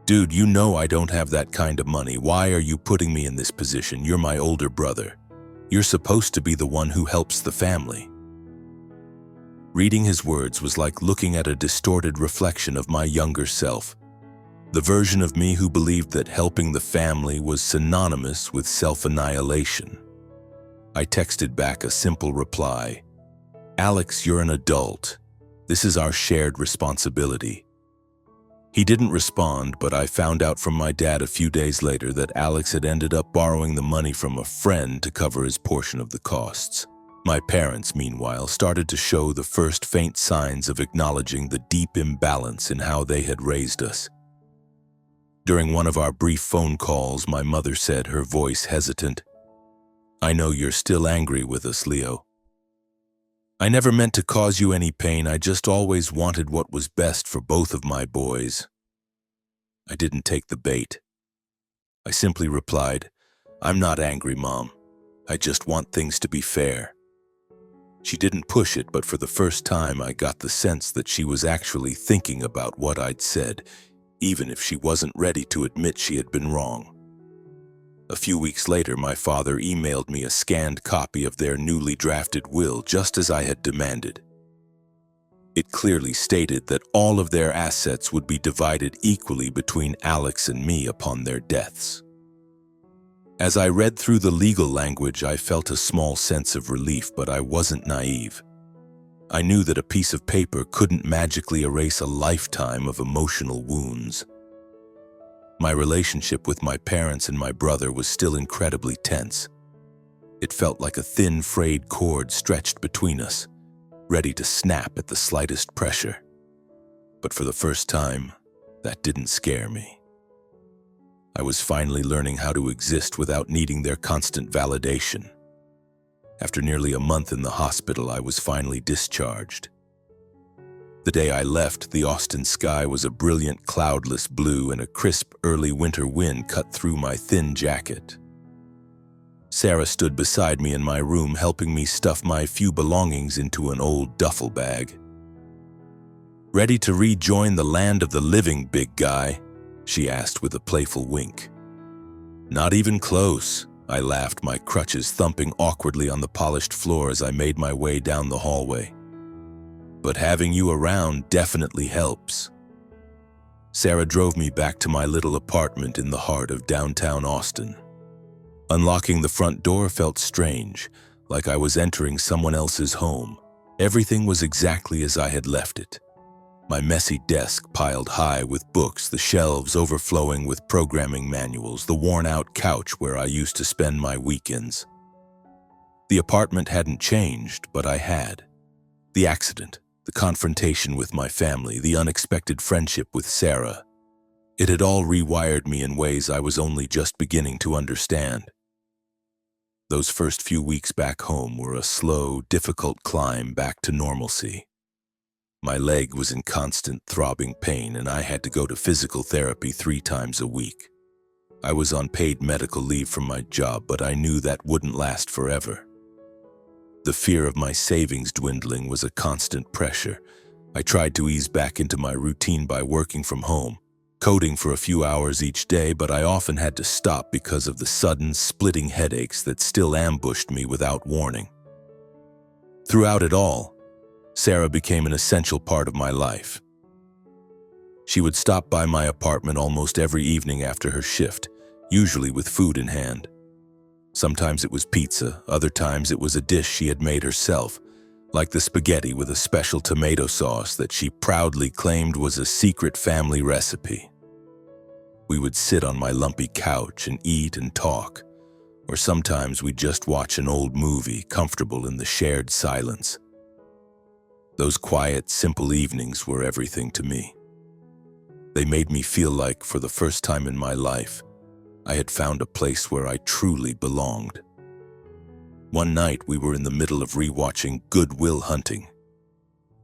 "Dude, you know I don't have that kind of money. Why are you putting me in this position? You're my older brother. You're supposed to be the one who helps the family." Reading his words was like looking at a distorted reflection of my younger self, the version of me who believed that helping the family was synonymous with self-annihilation. I texted back a simple reply. "Alex, you're an adult. This is our shared responsibility." He didn't respond, but I found out from my dad a few days later that Alex had ended up borrowing the money from a friend to cover his portion of the costs. My parents, meanwhile, started to show the first faint signs of acknowledging the deep imbalance in how they had raised us. During one of our brief phone calls, my mother said, her voice hesitant, "I know you're still angry with us, Leo. I never meant to cause you any pain. I just always wanted what was best for both of my boys." I didn't take the bait. I simply replied, "I'm not angry, Mom. I just want things to be fair." She didn't push it, but for the first time I got the sense that she was actually thinking about what I'd said, even if she wasn't ready to admit she had been wrong. A few weeks later, my father emailed me a scanned copy of their newly drafted will, just as I had demanded. It clearly stated that all of their assets would be divided equally between Alex and me upon their deaths. As I read through the legal language, I felt a small sense of relief, but I wasn't naive. I knew that a piece of paper couldn't magically erase a lifetime of emotional wounds. My relationship with my parents and my brother was still incredibly tense. It felt like a thin, frayed cord stretched between us, ready to snap at the slightest pressure. But for the first time, that didn't scare me. I was finally learning how to exist without needing their constant validation. After nearly a month in the hospital, I was finally discharged. The day I left, the Austin sky was a brilliant cloudless blue, and a crisp early winter wind cut through my thin jacket. Sarah stood beside me in my room, helping me stuff my few belongings into an old duffel bag. "Ready to rejoin the land of the living, big guy?" she asked with a playful wink. "Not even close," I laughed, my crutches thumping awkwardly on the polished floor as I made my way down the hallway. "But having you around definitely helps." Sarah drove me back to my little apartment in the heart of downtown Austin. Unlocking the front door felt strange, like I was entering someone else's home. Everything was exactly as I had left it. My messy desk piled high with books, the shelves overflowing with programming manuals, the worn-out couch where I used to spend my weekends. The apartment hadn't changed, but I had. The accident, the confrontation with my family, the unexpected friendship with Sarah. It had all rewired me in ways I was only just beginning to understand. Those first few weeks back home were a slow, difficult climb back to normalcy. My leg was in constant throbbing pain, and I had to go to physical therapy 3 times a week. I was on paid medical leave from my job, but I knew that wouldn't last forever. The fear of my savings dwindling was a constant pressure. I tried to ease back into my routine by working from home, coding for a few hours each day, but I often had to stop because of the sudden, splitting headaches that still ambushed me without warning. Throughout it all, Sarah became an essential part of my life. She would stop by my apartment almost every evening after her shift, usually with food in hand. Sometimes it was pizza, other times it was a dish she had made herself, like the spaghetti with a special tomato sauce that she proudly claimed was a secret family recipe. We would sit on my lumpy couch and eat and talk, or sometimes we'd just watch an old movie, comfortable in the shared silence. Those quiet, simple evenings were everything to me. They made me feel like, for the first time in my life, I had found a place where I truly belonged. One night, we were in the middle of rewatching Good Will Hunting.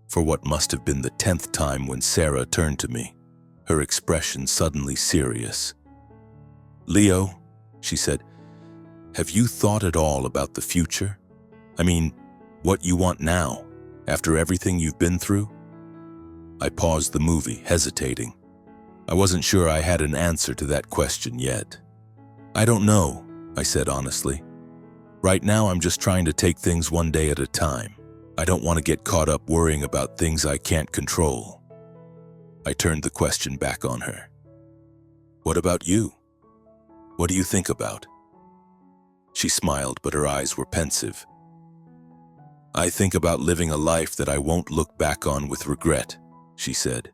For what must have been the 10th time, when Sarah turned to me, her expression suddenly serious. "Leo," she said, "have you thought at all about the future? I mean, what you want now, after everything you've been through?" I paused the movie, hesitating. I wasn't sure I had an answer to that question yet. "I don't know," I said honestly. "Right now, I'm just trying to take things one day at a time. I don't want to get caught up worrying about things I can't control." I turned the question back on her. "What about you? What do you think about?" She smiled, but her eyes were pensive. "I think about living a life that I won't look back on with regret," she said.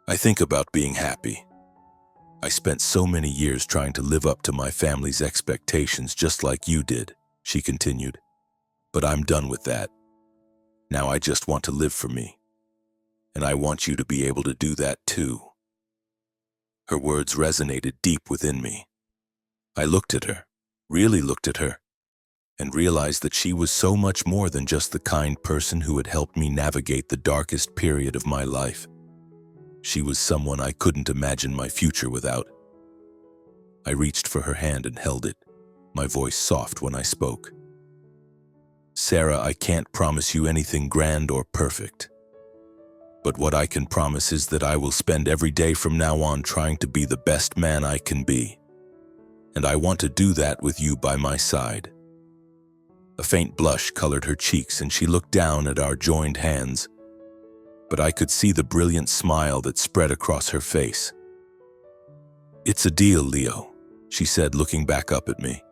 I think about being happy. I spent so many years trying to live up to my family's expectations just like you did, she continued. But I'm done with that. Now I just want to live for me. And I want you to be able to do that too. Her words resonated deep within me. I looked at her, really looked at her, and realized that she was so much more than just the kind person who had helped me navigate the darkest period of my life. She was someone I couldn't imagine my future without. I reached for her hand and held it, my voice soft when I spoke. Sarah, I can't promise you anything grand or perfect. But what I can promise is that I will spend every day from now on trying to be the best man I can be. And I want to do that with you by my side. A faint blush colored her cheeks and she looked down at our joined hands, but I could see the brilliant smile that spread across her face. It's a deal, Leo, she said, looking back up at me,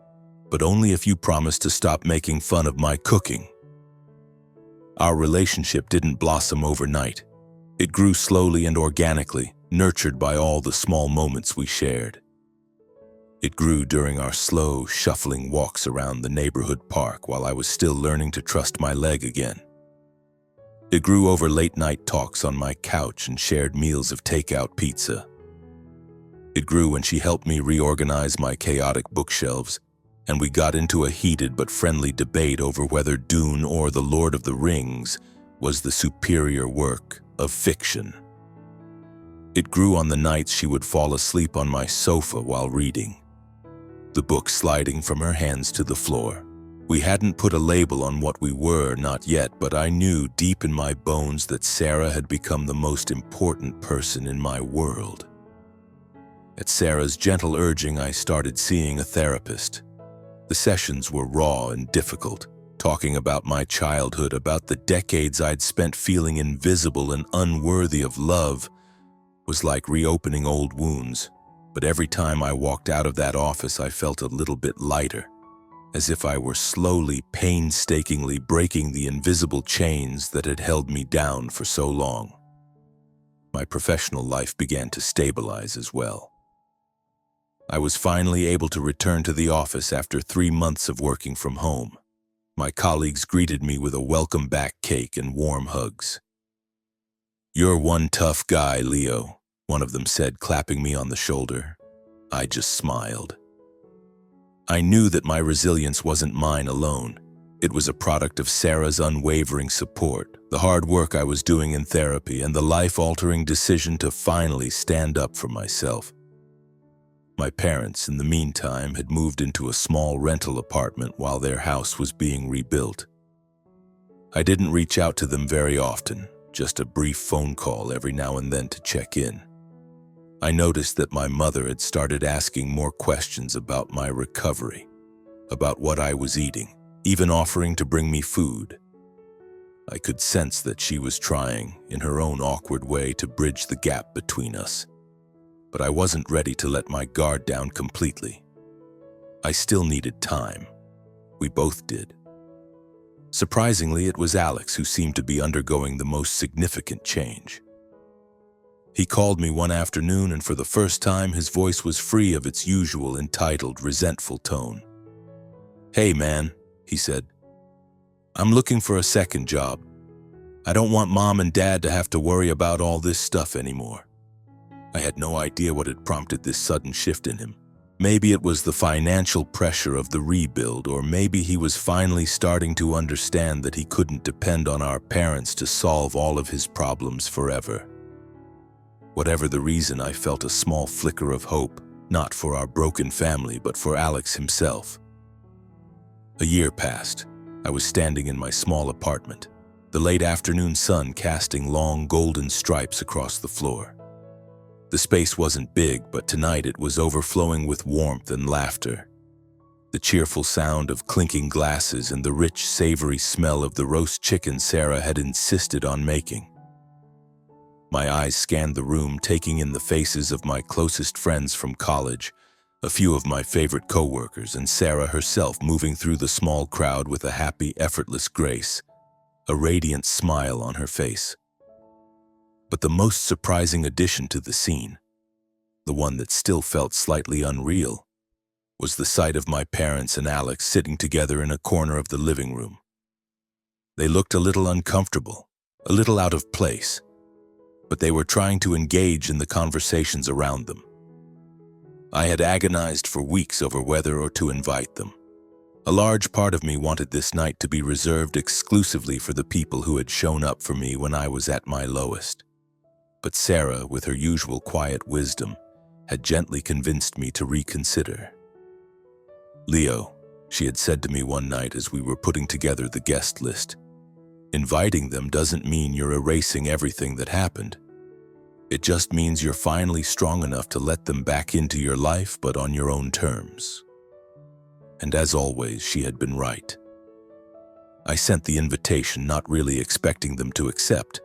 but only if you promise to stop making fun of my cooking. Our relationship didn't blossom overnight. It grew slowly and organically, nurtured by all the small moments we shared. It grew during our slow, shuffling walks around the neighborhood park while I was still learning to trust my leg again. It grew over late-night talks on my couch and shared meals of takeout pizza. It grew when she helped me reorganize my chaotic bookshelves, and we got into a heated but friendly debate over whether Dune or The Lord of the Rings was the superior work of fiction. It grew on the nights she would fall asleep on my sofa while reading, the book sliding from her hands to the floor. We hadn't put a label on what we were, not yet, but I knew deep in my bones that Sarah had become the most important person in my world. At Sarah's gentle urging, I started seeing a therapist. The sessions were raw and difficult, talking about my childhood, about the decades I'd spent feeling invisible and unworthy of love, was like reopening old wounds. But every time I walked out of that office, I felt a little bit lighter, as if I were slowly, painstakingly breaking the invisible chains that had held me down for so long. My professional life began to stabilize as well. I was finally able to return to the office after 3 months of working from home. My colleagues greeted me with a welcome back cake and warm hugs. "You're one tough guy, Leo," one of them said, clapping me on the shoulder. I just smiled. I knew that my resilience wasn't mine alone. It was a product of Sarah's unwavering support, the hard work I was doing in therapy, and the life-altering decision to finally stand up for myself. My parents, in the meantime, had moved into a small rental apartment while their house was being rebuilt. I didn't reach out to them very often, just a brief phone call every now and then to check in. I noticed that my mother had started asking more questions about my recovery, about what I was eating, even offering to bring me food. I could sense that she was trying, in her own awkward way, to bridge the gap between us. But I wasn't ready to let my guard down completely. I still needed time. We both did. Surprisingly, it was Alex who seemed to be undergoing the most significant change. He called me one afternoon, and for the first time, his voice was free of its usual entitled, resentful tone. "Hey, man," he said. "I'm looking for a second job. I don't want Mom and Dad to have to worry about all this stuff anymore." I had no idea what had prompted this sudden shift in him. Maybe it was the financial pressure of the rebuild, or maybe he was finally starting to understand that he couldn't depend on our parents to solve all of his problems forever. Whatever the reason, I felt a small flicker of hope, not for our broken family, but for Alex himself. A year passed. I was standing in my small apartment, the late afternoon sun casting long golden stripes across the floor. The space wasn't big, but tonight it was overflowing with warmth and laughter. The cheerful sound of clinking glasses and the rich, savory smell of the roast chicken Sarah had insisted on making. My eyes scanned the room, taking in the faces of my closest friends from college, a few of my favorite coworkers, and Sarah herself moving through the small crowd with a happy, effortless grace, a radiant smile on her face. But the most surprising addition to the scene, the one that still felt slightly unreal, was the sight of my parents and Alex sitting together in a corner of the living room. They looked a little uncomfortable, a little out of place, but they were trying to engage in the conversations around them. I had agonized for weeks over whether or to invite them. A large part of me wanted this night to be reserved exclusively for the people who had shown up for me when I was at my lowest. But Sarah, with her usual quiet wisdom, had gently convinced me to reconsider. "Leo," she had said to me one night as we were putting together the guest list, "inviting them doesn't mean you're erasing everything that happened. It just means you're finally strong enough to let them back into your life, but on your own terms." And as always, she had been right. I sent the invitation, not really expecting them to accept.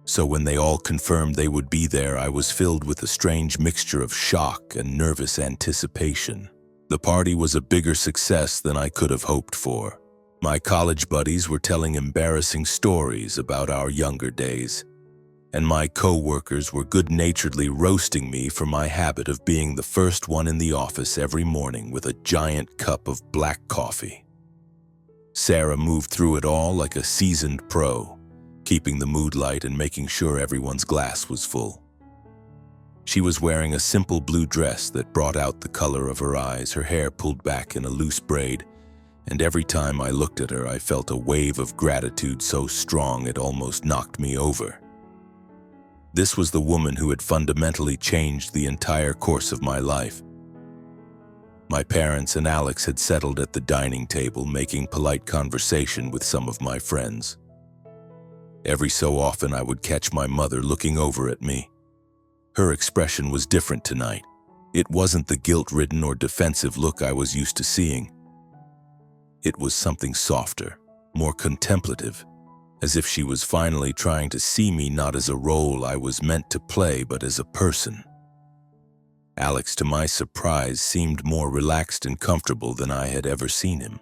So when they all confirmed they would be there, I was filled with a strange mixture of shock and nervous anticipation. The party was a bigger success than I could have hoped for. My college buddies were telling embarrassing stories about our younger days, and my co-workers were good-naturedly roasting me for my habit of being the first one in the office every morning with a giant cup of black coffee. Sarah moved through it all like a seasoned pro, keeping the mood light and making sure everyone's glass was full. She was wearing a simple blue dress that brought out the color of her eyes, her hair pulled back in a loose braid, and every time I looked at her, I felt a wave of gratitude so strong it almost knocked me over. This was the woman who had fundamentally changed the entire course of my life. My parents and Alex had settled at the dining table, making polite conversation with some of my friends. Every so often, I would catch my mother looking over at me. Her expression was different tonight. It wasn't the guilt-ridden or defensive look I was used to seeing. It was something softer, more contemplative, as if she was finally trying to see me not as a role I was meant to play, but as a person. Alex, to my surprise, seemed more relaxed and comfortable than I had ever seen him.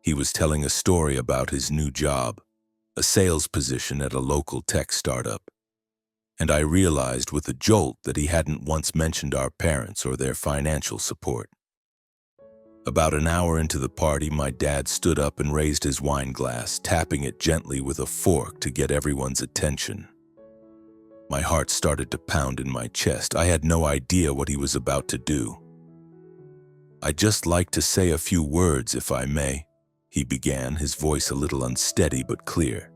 He was telling a story about his new job, a sales position at a local tech startup, and I realized with a jolt that he hadn't once mentioned our parents or their financial support. About an hour into the party, my dad stood up and raised his wine glass, tapping it gently with a fork to get everyone's attention. My heart started to pound in my chest. I had no idea what he was about to do. "I'd just like to say a few words, if I may," he began, his voice a little unsteady but clear.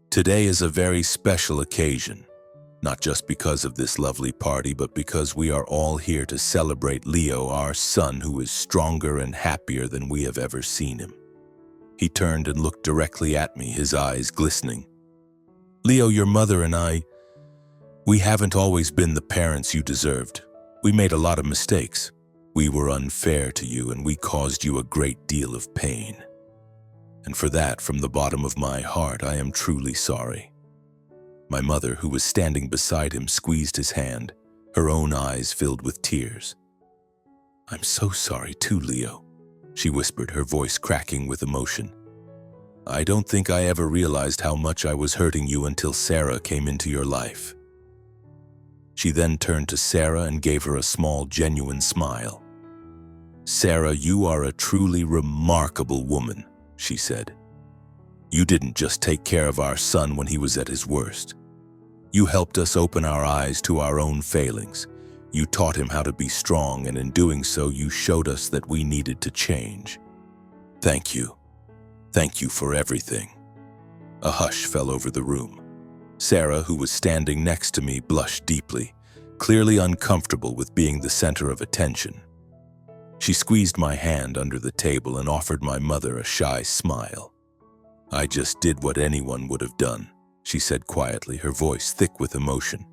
"Today is a very special occasion. Not just because of this lovely party, but because we are all here to celebrate Leo, our son, who is stronger and happier than we have ever seen him." He turned and looked directly at me, his eyes glistening. "Leo, your mother and we haven't always been the parents you deserved. We made a lot of mistakes. We were unfair to you, and we caused you a great deal of pain. And for that, from the bottom of my heart, I am truly sorry." My mother, who was standing beside him, squeezed his hand, her own eyes filled with tears. "I'm so sorry too, Leo," she whispered, her voice cracking with emotion. "I don't think I ever realized how much I was hurting you until Sarah came into your life." She then turned to Sarah and gave her a small, genuine smile. "Sarah, you are a truly remarkable woman," she said. "You didn't just take care of our son when he was at his worst. You helped us open our eyes to our own failings. You taught him how to be strong, and in doing so, you showed us that we needed to change. Thank you. Thank you for everything." A hush fell over the room. Sarah, who was standing next to me, blushed deeply, clearly uncomfortable with being the center of attention. She squeezed my hand under the table and offered my mother a shy smile. "I just did what anyone would have done," she said quietly, her voice thick with emotion.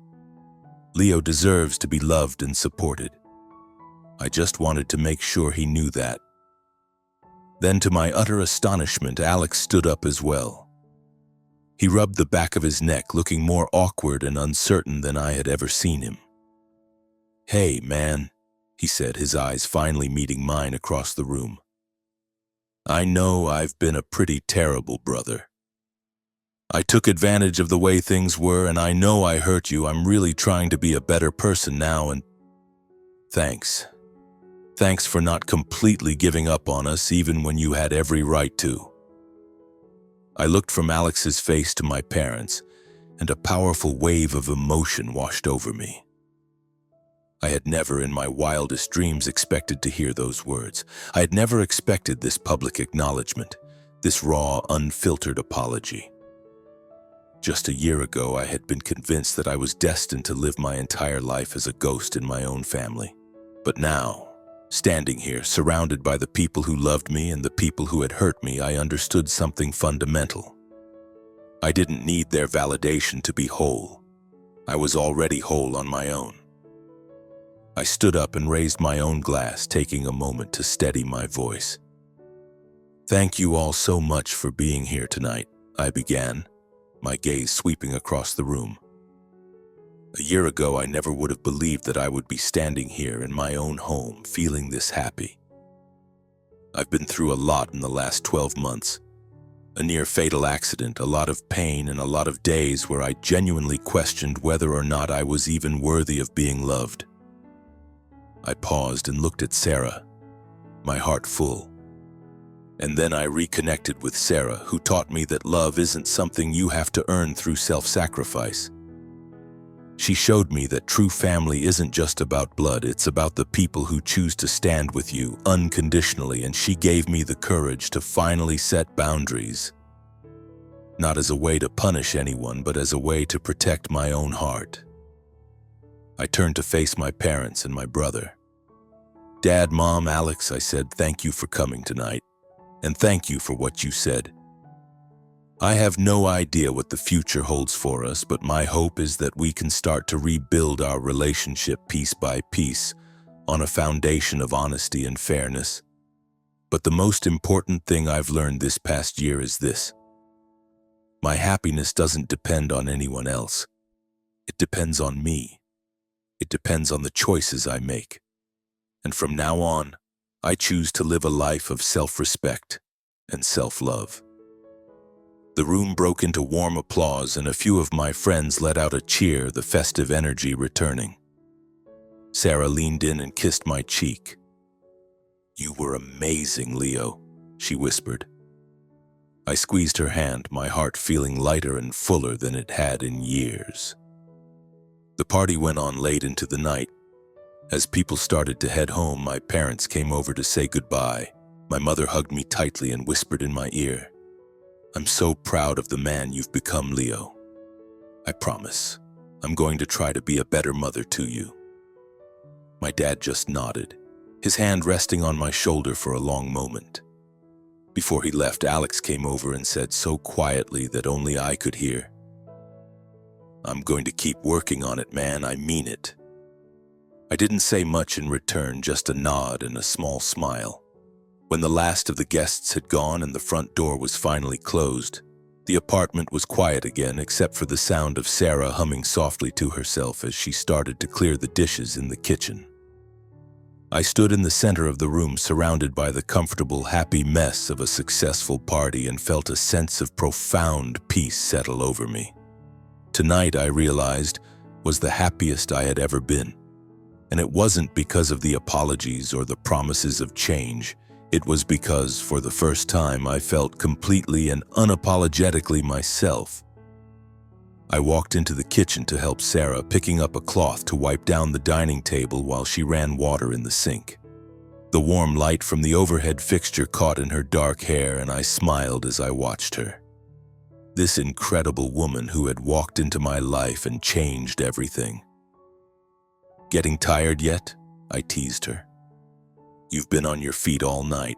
"Leo deserves to be loved and supported. I just wanted to make sure he knew that." Then, to my utter astonishment, Alex stood up as well. He rubbed the back of his neck, looking more awkward and uncertain than I had ever seen him. "Hey, man," he said, his eyes finally meeting mine across the room. "I know I've been a pretty terrible brother. I took advantage of the way things were, and I know I hurt you. I'm really trying to be a better person now, and thanks. Thanks for not completely giving up on us, even when you had every right to." I looked from Alex's face to my parents, and a powerful wave of emotion washed over me. I had never in my wildest dreams expected to hear those words. I had never expected this public acknowledgement, this raw, unfiltered apology. Just a year ago, I had been convinced that I was destined to live my entire life as a ghost in my own family. But now, standing here, surrounded by the people who loved me and the people who had hurt me, I understood something fundamental. I didn't need their validation to be whole. I was already whole on my own. I stood up and raised my own glass, taking a moment to steady my voice. "Thank you all so much for being here tonight," I began, my gaze sweeping across the room. A year ago, I never would have believed that I would be standing here in my own home, feeling this happy. I've been through a lot in the last 12 months. A near-fatal accident, a lot of pain, and a lot of days where I genuinely questioned whether or not I was even worthy of being loved. I paused and looked at Sarah, my heart full. And then I reconnected with Sarah, who taught me that love isn't something you have to earn through self-sacrifice. She showed me that true family isn't just about blood, it's about the people who choose to stand with you unconditionally, and she gave me the courage to finally set boundaries. Not as a way to punish anyone, but as a way to protect my own heart. I turned to face my parents and my brother. "Dad, Mom, Alex," I said, "thank you for coming tonight. And thank you for what you said. I have no idea what the future holds for us, but my hope is that we can start to rebuild our relationship piece by piece on a foundation of honesty and fairness. But the most important thing I've learned this past year is this. My happiness doesn't depend on anyone else. It depends on me. It depends on the choices I make. And from now on, I choose to live a life of self-respect and self-love." The room broke into warm applause, and a few of my friends let out a cheer, the festive energy returning. Sarah leaned in and kissed my cheek. "You were amazing, Leo," she whispered. I squeezed her hand, my heart feeling lighter and fuller than it had in years. The party went on late into the night. As people started to head home, my parents came over to say goodbye. My mother hugged me tightly and whispered in my ear, "I'm so proud of the man you've become, Leo. I promise, I'm going to try to be a better mother to you." My dad just nodded, his hand resting on my shoulder for a long moment. Before he left, Alex came over and said so quietly that only I could hear, "I'm going to keep working on it, man. I mean it." I didn't say much in return, just a nod and a small smile. When the last of the guests had gone and the front door was finally closed, the apartment was quiet again except for the sound of Sarah humming softly to herself as she started to clear the dishes in the kitchen. I stood in the center of the room, surrounded by the comfortable, happy mess of a successful party, and felt a sense of profound peace settle over me. Tonight, I realized, was the happiest I had ever been. And it wasn't because of the apologies or the promises of change. It was because, for the first time, I felt completely and unapologetically myself. I walked into the kitchen to help Sarah, picking up a cloth to wipe down the dining table while she ran water in the sink. The warm light from the overhead fixture caught in her dark hair, and I smiled as I watched her. This incredible woman who had walked into my life and changed everything. "Getting tired yet?" I teased her. "You've been on your feet all night.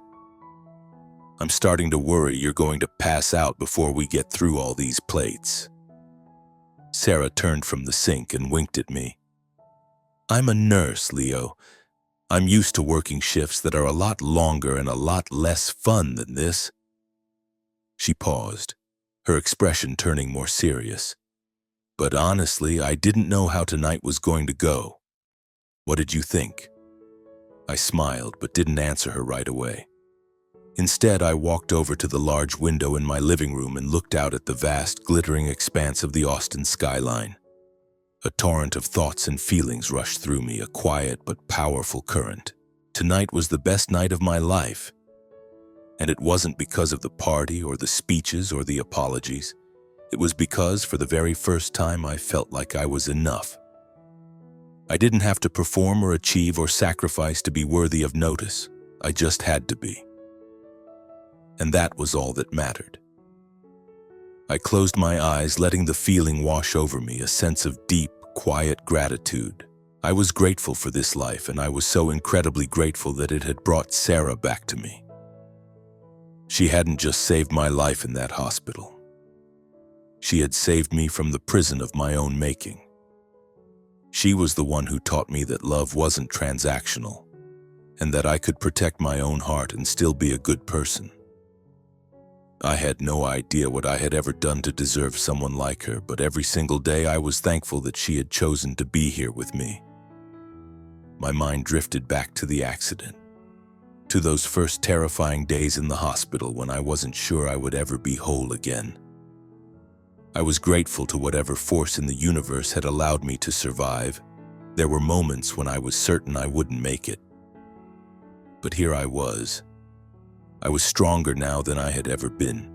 I'm starting to worry you're going to pass out before we get through all these plates." Sarah turned from the sink and winked at me. "I'm a nurse, Leo. I'm used to working shifts that are a lot longer and a lot less fun than this." She paused, her expression turning more serious. "But honestly, I didn't know how tonight was going to go. What did you think?" I smiled but didn't answer her right away. Instead, I walked over to the large window in my living room and looked out at the vast, glittering expanse of the Austin skyline. A torrent of thoughts and feelings rushed through me, a quiet but powerful current. Tonight was the best night of my life. And it wasn't because of the party or the speeches or the apologies. It was because, for the very first time, I felt like I was enough. I didn't have to perform or achieve or sacrifice to be worthy of notice. I just had to be. And that was all that mattered. I closed my eyes, letting the feeling wash over me, a sense of deep, quiet gratitude. I was grateful for this life, and I was so incredibly grateful that it had brought Sarah back to me. She hadn't just saved my life in that hospital. She had saved me from the prison of my own making. She was the one who taught me that love wasn't transactional, and that I could protect my own heart and still be a good person. I had no idea what I had ever done to deserve someone like her, but every single day I was thankful that she had chosen to be here with me. My mind drifted back to the accident, to those first terrifying days in the hospital when I wasn't sure I would ever be whole again. I was grateful to whatever force in the universe had allowed me to survive. There were moments when I was certain I wouldn't make it. But here I was. I was stronger now than I had ever been.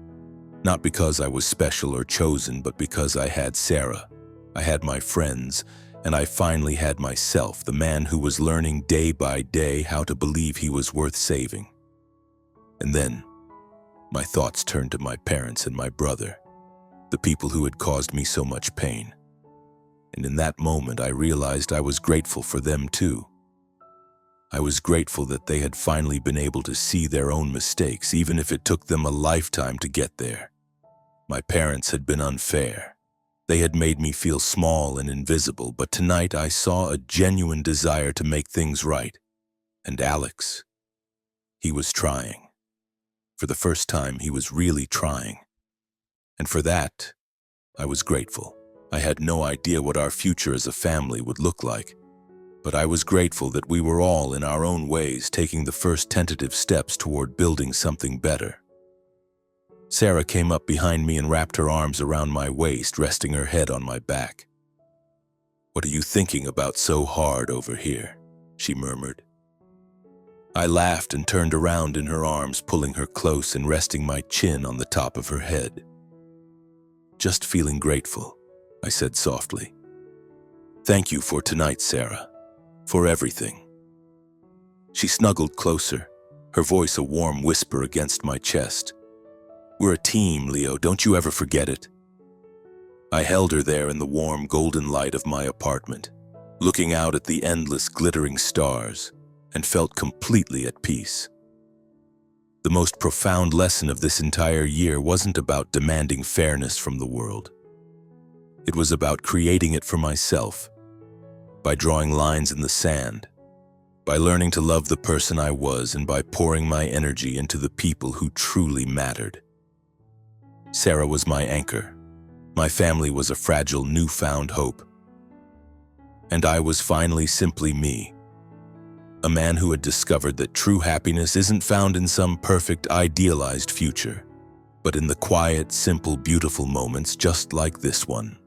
Not because I was special or chosen, but because I had Sarah. I had my friends, and I finally had myself, the man who was learning day by day how to believe he was worth saving. And then, my thoughts turned to my parents and my brother, the people who had caused me so much pain. And in that moment, I realized I was grateful for them too. I was grateful that they had finally been able to see their own mistakes, even if it took them a lifetime to get there. My parents had been unfair. They had made me feel small and invisible, but tonight I saw a genuine desire to make things right. And Alex, he was trying. For the first time, he was really trying. And for that, I was grateful. I had no idea what our future as a family would look like. But I was grateful that we were all, in our own ways, taking the first tentative steps toward building something better. Sarah came up behind me and wrapped her arms around my waist, resting her head on my back. "What are you thinking about so hard over here?" she murmured. I laughed and turned around in her arms, pulling her close and resting my chin on the top of her head. "Just feeling grateful," I said softly. "Thank you for tonight, Sarah. For everything." She snuggled closer, her voice a warm whisper against my chest. "We're a team, Leo, don't you ever forget it." I held her there in the warm golden light of my apartment, looking out at the endless glittering stars, and felt completely at peace. The most profound lesson of this entire year wasn't about demanding fairness from the world. It was about creating it for myself, by drawing lines in the sand, by learning to love the person I was, and by pouring my energy into the people who truly mattered. Sarah was my anchor. My family was a fragile, newfound hope. And I was finally simply me, a man who had discovered that true happiness isn't found in some perfect, idealized future, but in the quiet, simple, beautiful moments just like this one.